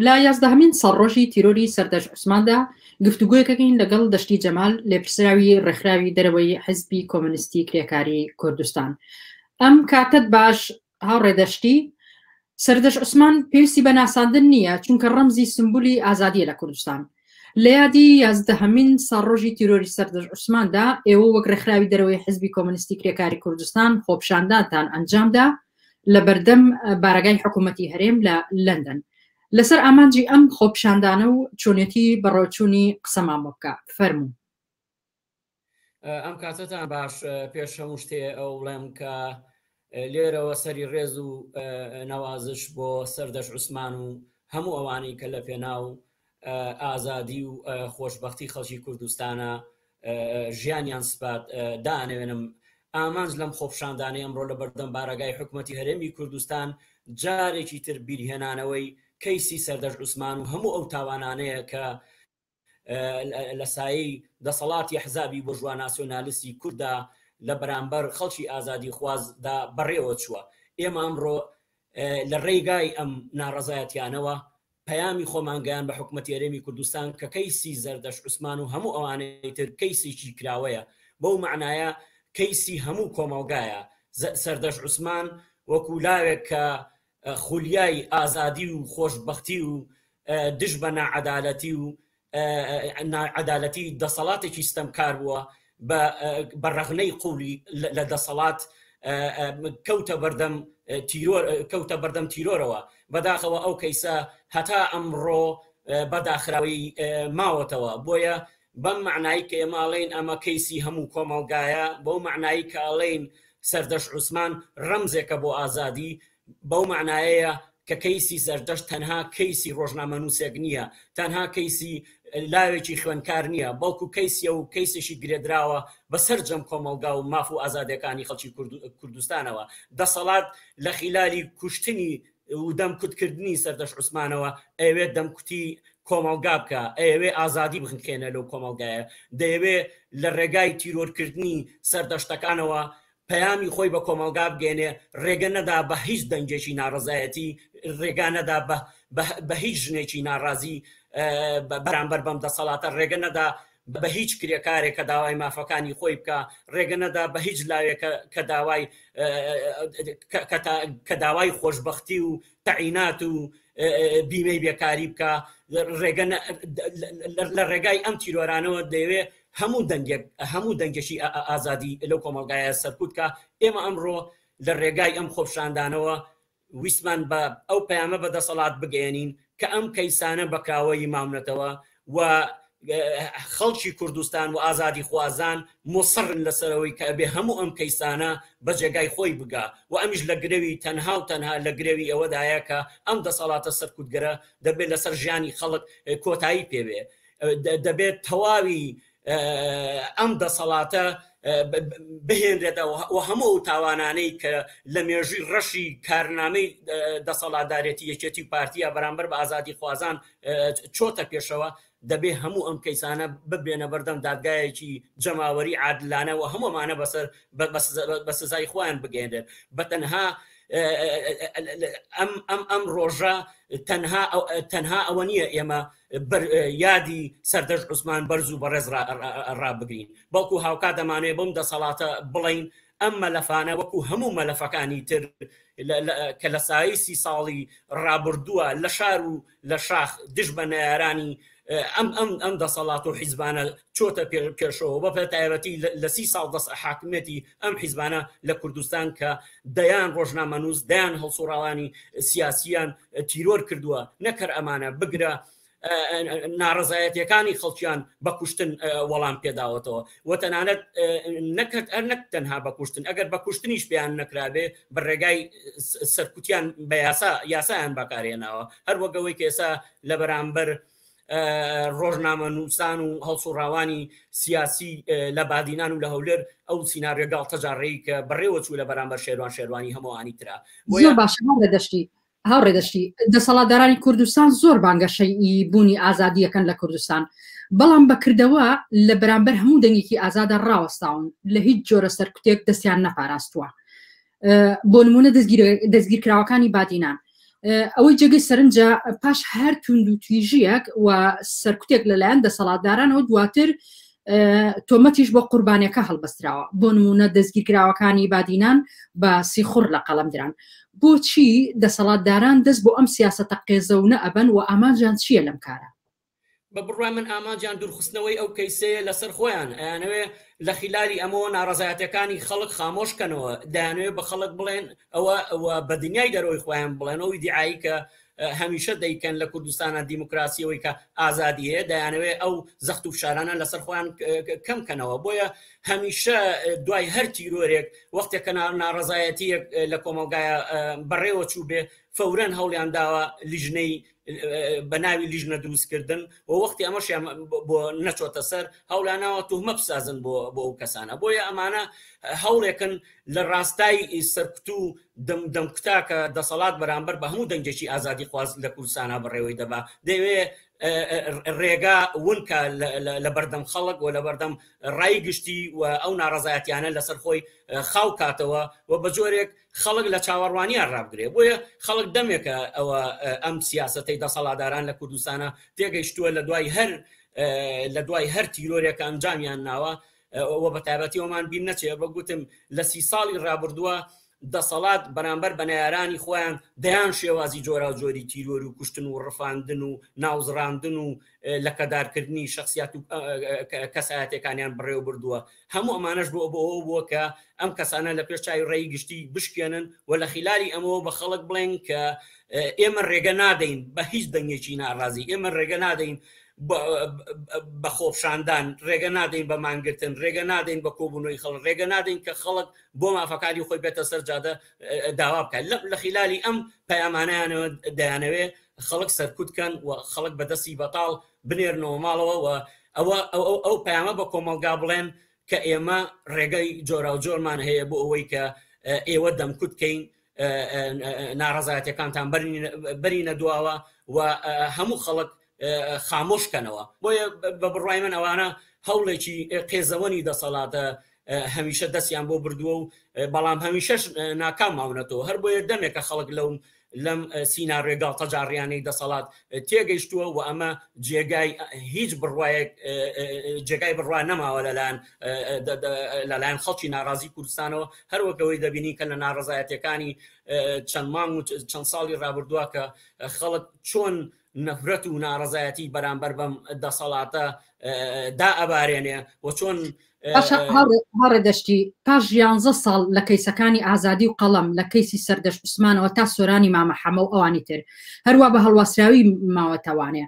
لا 11مین سەرڕۆژی تیرۆری سەردەش عوسماندا گفتوگویەکەکەین لەگەڵ دەشتی جەمال لێپرسراوی ڕێکخراوی دەرەوەی حزبی کۆمونیستی کرێکاری کوردستان. ئەم کاتت باش هاوڕێدەشتی سەردەش عوسمان پێویستی بە ناساندن نییە چونکە ڕەمزی سمبولی ئازادیە لە کوردستان. لە یادی 11مین سەرڕۆژی تیرۆری سەردەش عوسماندا ئێوە وەک ڕێکخراوی دەرەوەی حزبی کۆمونیستی کرێکاری کوردستان خۆپشاندانتان ئەنجامدا لە بەردەم بارگای حکوومەتی هەرێم لە لەندەن. لەسەر ئامانجی ئەم خۆپشاندانە و چۆنێتی بەڕۆچوونی قسەمان بکە فەرموو. ئەم کاتتان باش پێش هەموو شتێ ئەو بڵێم کە لێرەوە سەری ڕێز و نەوازش بۆ سەردەش عوسمان و هەموو ئەوانی کە لە پێناو ئازادی و خۆشبەختی خەڵکی کوردستانە ژیانیان سپات دانەوێنم ئامانج لەم خۆپشاندانەی ئەمڕۆ لە بەردەم بارگای حکوومەتی هەرێمی کوردستان جارێکی تر بیرهێنانەوەی کەیسی سەردەش عوسمان و هەموو ئەو تاوانانەیە کە لە سایەی دەسەڵاتی حزابی بۆژوا ناسیۆنالیستی کووردا لە بەرامبەر خەڵکی ئازادی خوازدا بەڕێوە چووە. ئێمە ئەمڕۆ لە ڕێگای ئەم ناڕەزایەتیانەوە پەیامی خۆمانگەیان بە حکوومەتی هەرێمی کوردستان کە کەیسی سەردەش عوسمان و هەموو ئەوانەی تر کەیسێکی کراوەیە بەو معنایە کەیسی هەموو کۆمەڵگایە. سەردەش عوسمان وەکو لاوێک کە خولیای ئازادی و خۆشبەختی و دژ بە ناعەدالەتی و ناعەدالەتی دەسەڵاتێکی ستەمکار بووە بە ڕەغنەی قوڵی لە دەسەڵات کەوتە بەردەم تیرۆرەوە بەداخەوە ئەو کەیسە هەتا ئەمڕۆ بەداخراوی ماوەتەوە. بۆیە بەم معنایی کە ئێماڵێن ئەمە کەیسی هەموو کۆمەڵگایە بەو معنایی کە ئەڵێن سەردەش عوسمان ڕەمزێکە بۆ ئازادی بەو معنایەیە کە کەیسی سەردەش تەنها کەیسی ڕۆژنامەنووسێک نییە تەنها کەیسی لاوێکی خوێنکار نییە بەڵکو کەیسیە و کەیسێکی گرێدراوە بەسەر جەم کۆمەڵگا و ماف و ئازادەکانی خەڵکی کوردستانەوە. دەسەڵات لە خیلالی کوشتنی و دەمکوتکردنی سەردەش عوسمانەوە ئەوێت دەمکوتی کۆمەڵگا بکە ئەوێ ئازادی بخێنە لەو کۆمەڵگایە دەیەوێت لە ڕێگای تیرۆرکردنی سەردەشتەکانەوە پەیامی خۆی بە کۆمەڵگا بگەێنێ ڕێگە نەدا بە هیچ دەنگێکی ناڕزایەتی ڕێگا نەدا بە هیچ ژنێکی ناڕازی بەرامبەر بەم دەسەڵاتە ڕێگە نەدا بە هیچ کرێکارێک کە داوای مافەکانی خۆی بکە ڕێگە نەدا بە هیچ لاوێک کە داوای خۆشبەختی و تەعینات و بیمەی بێکاری بکە لە ڕێگای ئەم تیرۆرانەوە دەیەوێت هەموو دەنگێکی ئازادی لەو کۆمەڵگایە سەرکوتکە. ئێمە ئەمڕۆ لە ڕێگای ئەم خۆپشاندانەوە ویسمان بە ئەو پەیامە بە دەسەڵات بگەێنین کە ئەم کەیسانە بەکراوەی مامنەتەوە و خەڵکی کوردستان و ئازادی خوازان مصرن لەسەرەوەی کە بێ هەموو ئەم کەیسانە بە جێگای خۆی بگا و ئەمیش لە گرێوی تەنها و تەنها لە گرێوی ئەوەدایە کە ئەم دەسەڵاتە سەرکوتگەرە دەبێت لەسەر ژیانی خەڵک کۆتایی پێبێ دەبێت تەواوی ئەم دەسەڵاتە بهێنرێتە و هەموو تاوانانەی کە لە مێژووی ڕەشی کارنامەی دەسەڵاتدارێتی یەکێتی پارتیە بەرامبەر بە ئازادی خوازان چۆتە پێشەوە دەبێ هەموو ئەم کەیسانە ببێنە بەردەم دادگایەکی جەماوەری عادلانە و هەمومانە بەسەر بە سزای خۆیان بگەێنێت بەتەنها ئەم ڕۆژە تەنها ئەوە نییە ئێمە یادی سەردەش عوسمان بەرز و بەڕێز ڕابگرین بەڵکو هاوکا دەمانێت بۆم دەسەڵاتە بڵین ئەم مەلەفانە وەکو هەموو مەلەفەکانی تر کە لە سایی 30 ساڵی ڕابردووە لە شار و لە شاخ دش بە نەیارانی ئەم دەسەڵات و حیزبانە چۆتە پێشەوە بە تایبەتی لە 30 ساڵ دەست حاکمیەتی ئەم حیزبانە لە کوردستان کە دەیان ڕۆژنامەنووس دەیان هەڵسوڕاوانی سیاسیان تیرۆر کردووە نەکەر ئەمانە بگرە ناڕزایەتیەکانی خەڵکیان بە کوشتن وەڵام پێداوەتەوە و تەنانەت نەکرد نەک تەنها بە کوشتن ئەگەر بە کوشتنیش پێیان نەکرابێ بە ڕێگای سەرکوتیان بە یاسایان بەکارێناوە هەر وەگەوەی کە ئێستا لە بەرامبەر ڕۆژنامە نووسان و هەڵسوڕاوانی سیاسی لە بادینان و لە هەولێر ئەو سیناریۆ گاڵتەجارڕێی کە بەڕێوە چوو لە بەرامبەر شێروانی هەمووانی ترا زۆر باشە هاوڕێدەشتی دەسەڵاتدارانی کوردستان زۆر بانگەشەی بوونی ئازادیەکەن لە کوردستان بەڵام بەکردەوە لە بەرامبەر هەموو دەنگێکی ئازادە ڕاوەستاون لە هیچ جۆرە سەرکوتێک دەستیان نەپاراستووە بۆ نمونە دەستگیرکراوەکانی بادینان ئەوەی جێگەی سەرنجە پاش هەر توند و تویژیەک و سەرکوتێک لەلایەن دەسەڵاتدارانەوە دواتر تۆمەتیش بۆ قوربانیەکە هەڵبەستراوە بۆ نمونە دەستگیرکراوەکانی بادینان بە سیخور لە قەڵەم دران بۆچی دەسەڵاتداران دەست بۆ ئەم سیاسەتە قێزەونە ئەبەن و ئامانجان چییە لەم کارە بە بڕای من ئامانجان دوورخستنەوەی ئەو کەیسەیە لەسەر خۆیان ئەیانەوێ لە خلالی ئەمەوە ناڕزایەتەکانی خەڵک خامۆشکەنەوە دەیانوێت بە خەڵک بڵێن ئەوە بە دنیای دەرەوەی خۆیان بڵێنەوەی دیعایی کە هەمیشە دەیکەن لە کوردستانە دیموکراسیەوەی کە ئازادی هەیە دەیانەوێت ئەو زەخت و فشارانە لەسەر خۆیان کەمکەنەوە بۆیە هەمیشە دوای هەر تیرۆرێک وەختێک کە ناڕزایەتیەک لە کۆمەلگایە بەڕێوە چوو بێ فەورەن هەوڵیان داوە لیژنەی بە ناوی لیژنە دروستکردن و وەختی ئەمەشیان بۆ نەچۆتە سەر هەوڵانەوە توهمە بسازن بۆ ئەو کەسانە بۆیە ئەمانە هەوڵێکن لە ڕاستای سەرکوت و دەمکوتا کە دەسەڵات بەرامبەر بە هەموو دەنگێکی ئازادی خواز لە کوردستانە بەڕێوەی دەبا دەیەوێت ڕێگا ونکە لە بەردەم خەڵک و لە بەردەم ڕای گشتی و ئەو ناڕزایەتیانە لەسەر خۆی خاو کاتەوە و بە جۆرێک خەڵک لە چاوەڕوانیان ڕابگرێ بۆیە خەڵک دەمێکە ئەوە ئەم سیاسەتەی دەسەڵاتداران لە کوردستانە تێگەیشتووە لە دوای هەر تیرۆرێکە ئەنجامیان ناوە و بە تایبەتی ئەومان بین نەچێ بە گوتم لە 30 ساڵی ڕابردووە دەسەڵات بەرامبەر بە نەیارانی خۆیان دەیان شێوازی جۆرا و جۆری تیرۆر و کوشتن و ڕفاندن و ناوزڕاندن و لە کەدارکردنی شخصیات و کەسایەتەکانیان بڕێوە بردووە هەموو ئەمانەش بۆ ئەوە بووە کە ئەم کەسانە لە پێشچوی ڕێی گشتی بشکێنن و لە خلالی ئەمەوە بە خەڵک بڵێن کە ئێمە ڕێگە نادەین بە هیچ دەنگێکی ناڕازی ئێمە ڕێگە نادەین بە خۆپشاندان ڕێگە نادەین بە مانگرتن ڕێگە نادەین بە کۆبوونەوەی خەڵک ڕێگە نادەین کە خەڵک بۆ مافەکانی خۆی بێتە سەر جادە داوا بکات لە خلالی ئەم پەیامانەیانەوە دەیانەوێ خەڵک سەرکوتکەن و خەڵک بەدەستی بەتاڵ بنێرنەوە ماڵەوە و ئەو پەیامە بە کۆمەلگا بڵێن کە ئێمە ڕێگەی جۆرا و جۆرمان هەیە بۆ ئەوەی کە ئێوە دەمکوتکەین ناڕزایەتەکانتان بەرینە دواوە و هەموو خەڵک خامۆشکەنەوە بۆیە بە بڕای من ئەوانە هەوڵێکی قێزەوەنی دەسەڵاتە هەمیشە دەستیان بۆ بردووە و بەڵام هەمیشەش ناکام ماونەتەوە هەر بۆیە دەمێکە خەڵک لەم سیناریۆ گاڵتەجاڕیانەی دەسەڵات تێگەیشتووە و ئەمە جێگای هیچ بڕوایەک جێگای بڕوا نەماوە لەلایەن خەڵکی ناڕازی کوردستانەوە هەروەکەوەی دەبینی کە لە ناڕزایەتەکانی چەند مانگ و چەند ساڵی ڕابردووە کە خەڵک چۆن نەفرەت و ناڕزایەتی بەرامبەر بەم دەسەڵاتە دا ئەبارێنێ و چۆن هەڕێدەشتی پاش 11 ساڵ لە کەیسەکانی ئازادی و قەڵەم لە کەیسی سەردەش عوسمانەوە تا سۆرانی مامە حەمە و ئەوانی تر هەروە بە هەڵواسراوی ماوەتەوانێ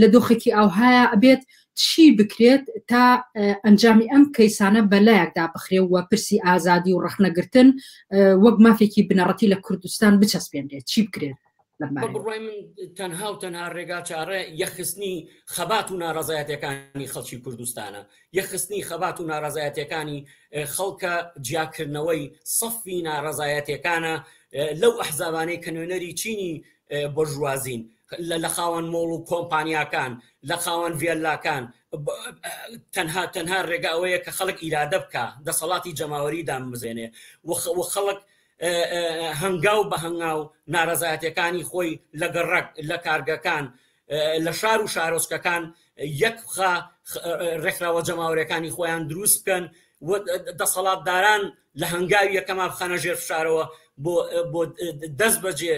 لە دۆخێکی ئەوهایە ئەبێت چی بکرێت تا ئەنجامی ئەم کەیسانە بەلایەکدا بخرێەوە پرسی ئازادی و ڕەخنەگرتن وەک مافێکی بنەڕەتی لە کوردستان بچەسپێنرێت چی بکرێت؟ بڕای من تەنها و تەنها ڕێگا چارە یەخستنی خەبات و ناڕەزایەتەکانی خەڵکی کوردستانە، یەخستنی خەبات و ناڕەزایەتەکانی خەڵکە جیاکردنەوەی سەفی ناڕەزایەتەکانە لەو ئەحزابانەی کە نوێنەری چینی بۆژوازین لە خاوەن مۆڵ و کۆمپانیاکان لە خاوەن ڤێلاکان تەنها ڕێگا ئەوەیە کە خەڵک ئیرادە بکە دەسەڵاتی جەماوەریدان بزێنێ و خەڵک هەنگاو بە هەنگاو ناڕەزایەتەکانی خۆی لە گەڕک لە کارگەکان لە شار و شارۆچکەکان یەکخا ڕێکخراوە جەماوەریەکانی خۆیان دروست بکەن دەسەڵاتداران لە هەنگاوی یەکەما بخەنە ژێر فشارەوە بۆ دەست بەجێ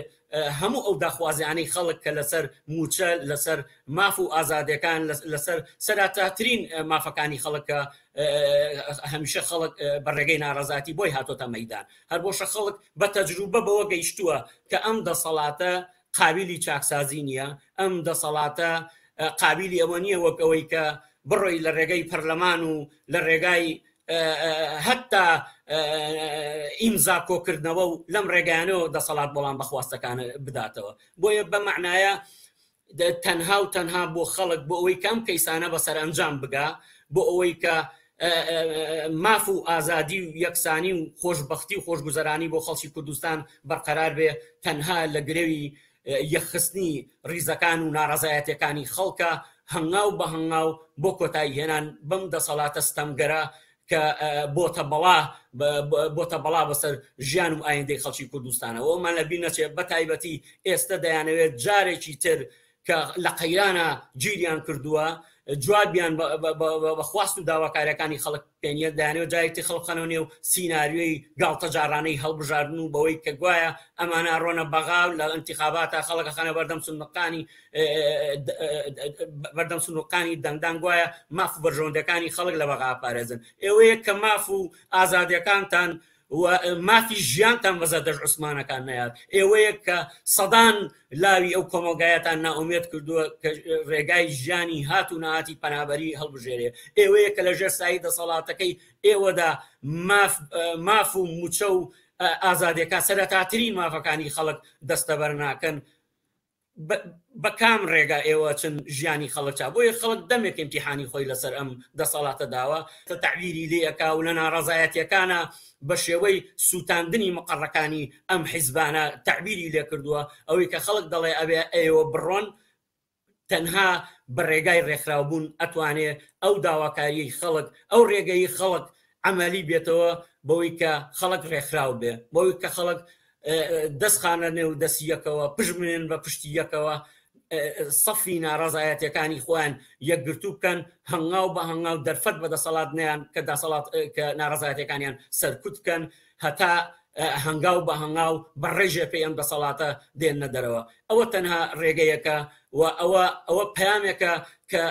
هەموو ئەو داخوازیانەی خەڵک کە لەسەر موچە لەسەر ماف و ئازادەکان لەسەر سەراتاترین مافەکانی خەڵکە هەمیشە خەڵک بەڕێگەی ناڕەزاتی بۆی هاتۆتە مەیدان هەر بۆشە خەڵک بە تەجروبە بەوە گەیشتووە کە ئەم دەسەڵاتە قابلی چاکسازی نییە، ئەم دەسەڵاتە قابلی ئەوە نییە وەک ئەوەی کە بڕۆی لە ڕێگەی پەرلەمان و لە ڕێگای هەتا ئیمزا کۆکردنەوە و لەم ڕێگەیانەوە دەسەڵات بەڵام بەخواستەکان بداتەوە. بۆیە بە معنایە تەنها و تەنها بۆ خەڵک بۆ ئەوەی کەم کەیسانە بەسەر ئەنجام بگا، بۆ ئەوەی کە ماف و ئازادی و یەکسانی و خۆشبەختی و خۆشگوزەرانی بۆ خەڵکی کوردستان بەرقەرار بێ، تەنها لە گرێوی یەخستنی ڕیزەکان و ناڕەزایەتەکانی خەڵکە هەنگاو بە هەنگاو بۆ کۆتایی هێنان بەم دەسەڵاتە ستەمگەرە کە بۆتە بەڵا بەسەر ژیان و ئایندەی خەڵکی کوردستانە. ئەومان لە بیر نەچێت بە تایبەتی ئێستا دەیانەوێت جارێکی تر کە لە قەیرانە گیریان کردووە جوابیان بەخواست و داواکاریەکانی خەڵک پێنیە دایانەوە جایەتی خەڵقەنەوە نێو سیناریۆی گاڵتە جارانەی هەڵبژاردن و بەوەی کە گوایە ئەمانە ڕۆنە بەغاو لە ئەنتیخاباتە خەڵکە خەنە بەردەم سندوقانی دەنگدان گوایە ماف و بەرژەوەندەکانی خەڵک لە بەغا پارێزن. ئێوەیە کە ماف و ئازادیەکانتان و مافی ژیانتان بەزە دەژ عوسمانەکان نەیاد، ئێوەیە کە سەدان لاوی ئەو کۆمەلگایەتان ناومێت کردووە کە ڕێگای ژیانی هات و نهاتی پەنابەری هەڵبژێرێ، ئێوەیە کە لە ژێر سایی دەسەڵاتەکەی ئێوەدا ماف و موچە و ئازادیەکان سەرەتاترین مافەکانی خەڵک دەستەبەر ناکەن. بە کام ڕێگا ئێوە چەند ژیانی خەڵکا بۆیە خەڵک دەمێک ئیمتیحانی خۆی لەسەر ئەم دەسەڵاتە داوە تەعبیری لێەکا و لە ناڕەزایەتیەکانە بە شێوەی سووتاندنی مقڕەکانی ئەم حیزبانە تعبیری لێ کردووە ئەوەی کە خەڵک دەڵێ ئەبێ ئێوە بڕۆن تەنها بە ڕێگای ڕێکخراوبوون ئەتوانێ ئەو داواکاریی خەڵک ئەو ڕێگەی خەڵک عملی بێتەوە بەوەی کە خەڵک ڕێکخراو بێ، بەوەی کە خەڵک دەستخانە نێو دەستیەکەوە پژمێن بە پشتی یەکەوە سەفی ناڕەزایەتەکانی خۆیان یەکگرتوو بکەن هەنگاو بە هەنگاو دەرفەت بە دەسەڵات نیان کە دەسەڵات کە ناڕەزایەتەکانیان سەرکوت بکەن هەتا هەنگاو بە هەنگاو بە ڕێژێ پێی ئەم دەسەڵاتە دێنە دەرەوە. ئەوە تەنها ڕێگەیەکە و ئەوە پەیامێکە کە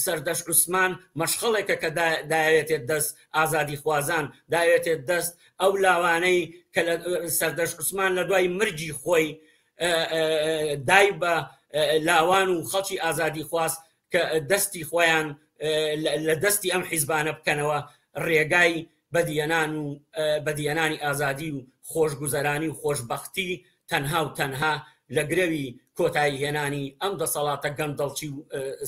سەردەشت عوسمان مەشغەڵێکە کە داوێتێت دەست ئازادی خوازان داوێتێت دەست ئەو لاوانەی کە سەردەشت عوسمان لە دوای مرجی خۆی دای بە لاوان و خەڵکی ئازادی خواست کە دەستی خۆیان لە دەستی ئەم حیزبانە بکەنەوە ڕێگای بەدیێنان و بەدیێنانی ئازادی و خۆشگوزەرانی و خۆشبەختی تەنها و تەنها لە گرەوی کۆتایی هێنانی ئەم دەسەڵاتە گەندەڵچی و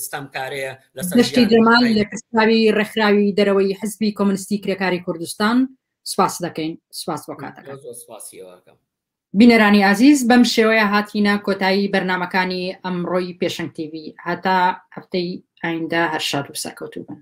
ستەمکارەیە لەسەر دەشتی جەمال لە کەسراوی ڕێکخراوی دەرەوەی حزبی کۆمونیستی کرێکاری کوردستان سوپاس دەکەین. سوپاس بۆ کاتەکە. بینەرانی عزیز بەم شێوەیە هاتینە کۆتایی بەرنامەکانی ئەمڕۆی پێشەنگ تیڤی هەتا هەفتەی ئایندە هەر شاد و سەرکەوتوو بن.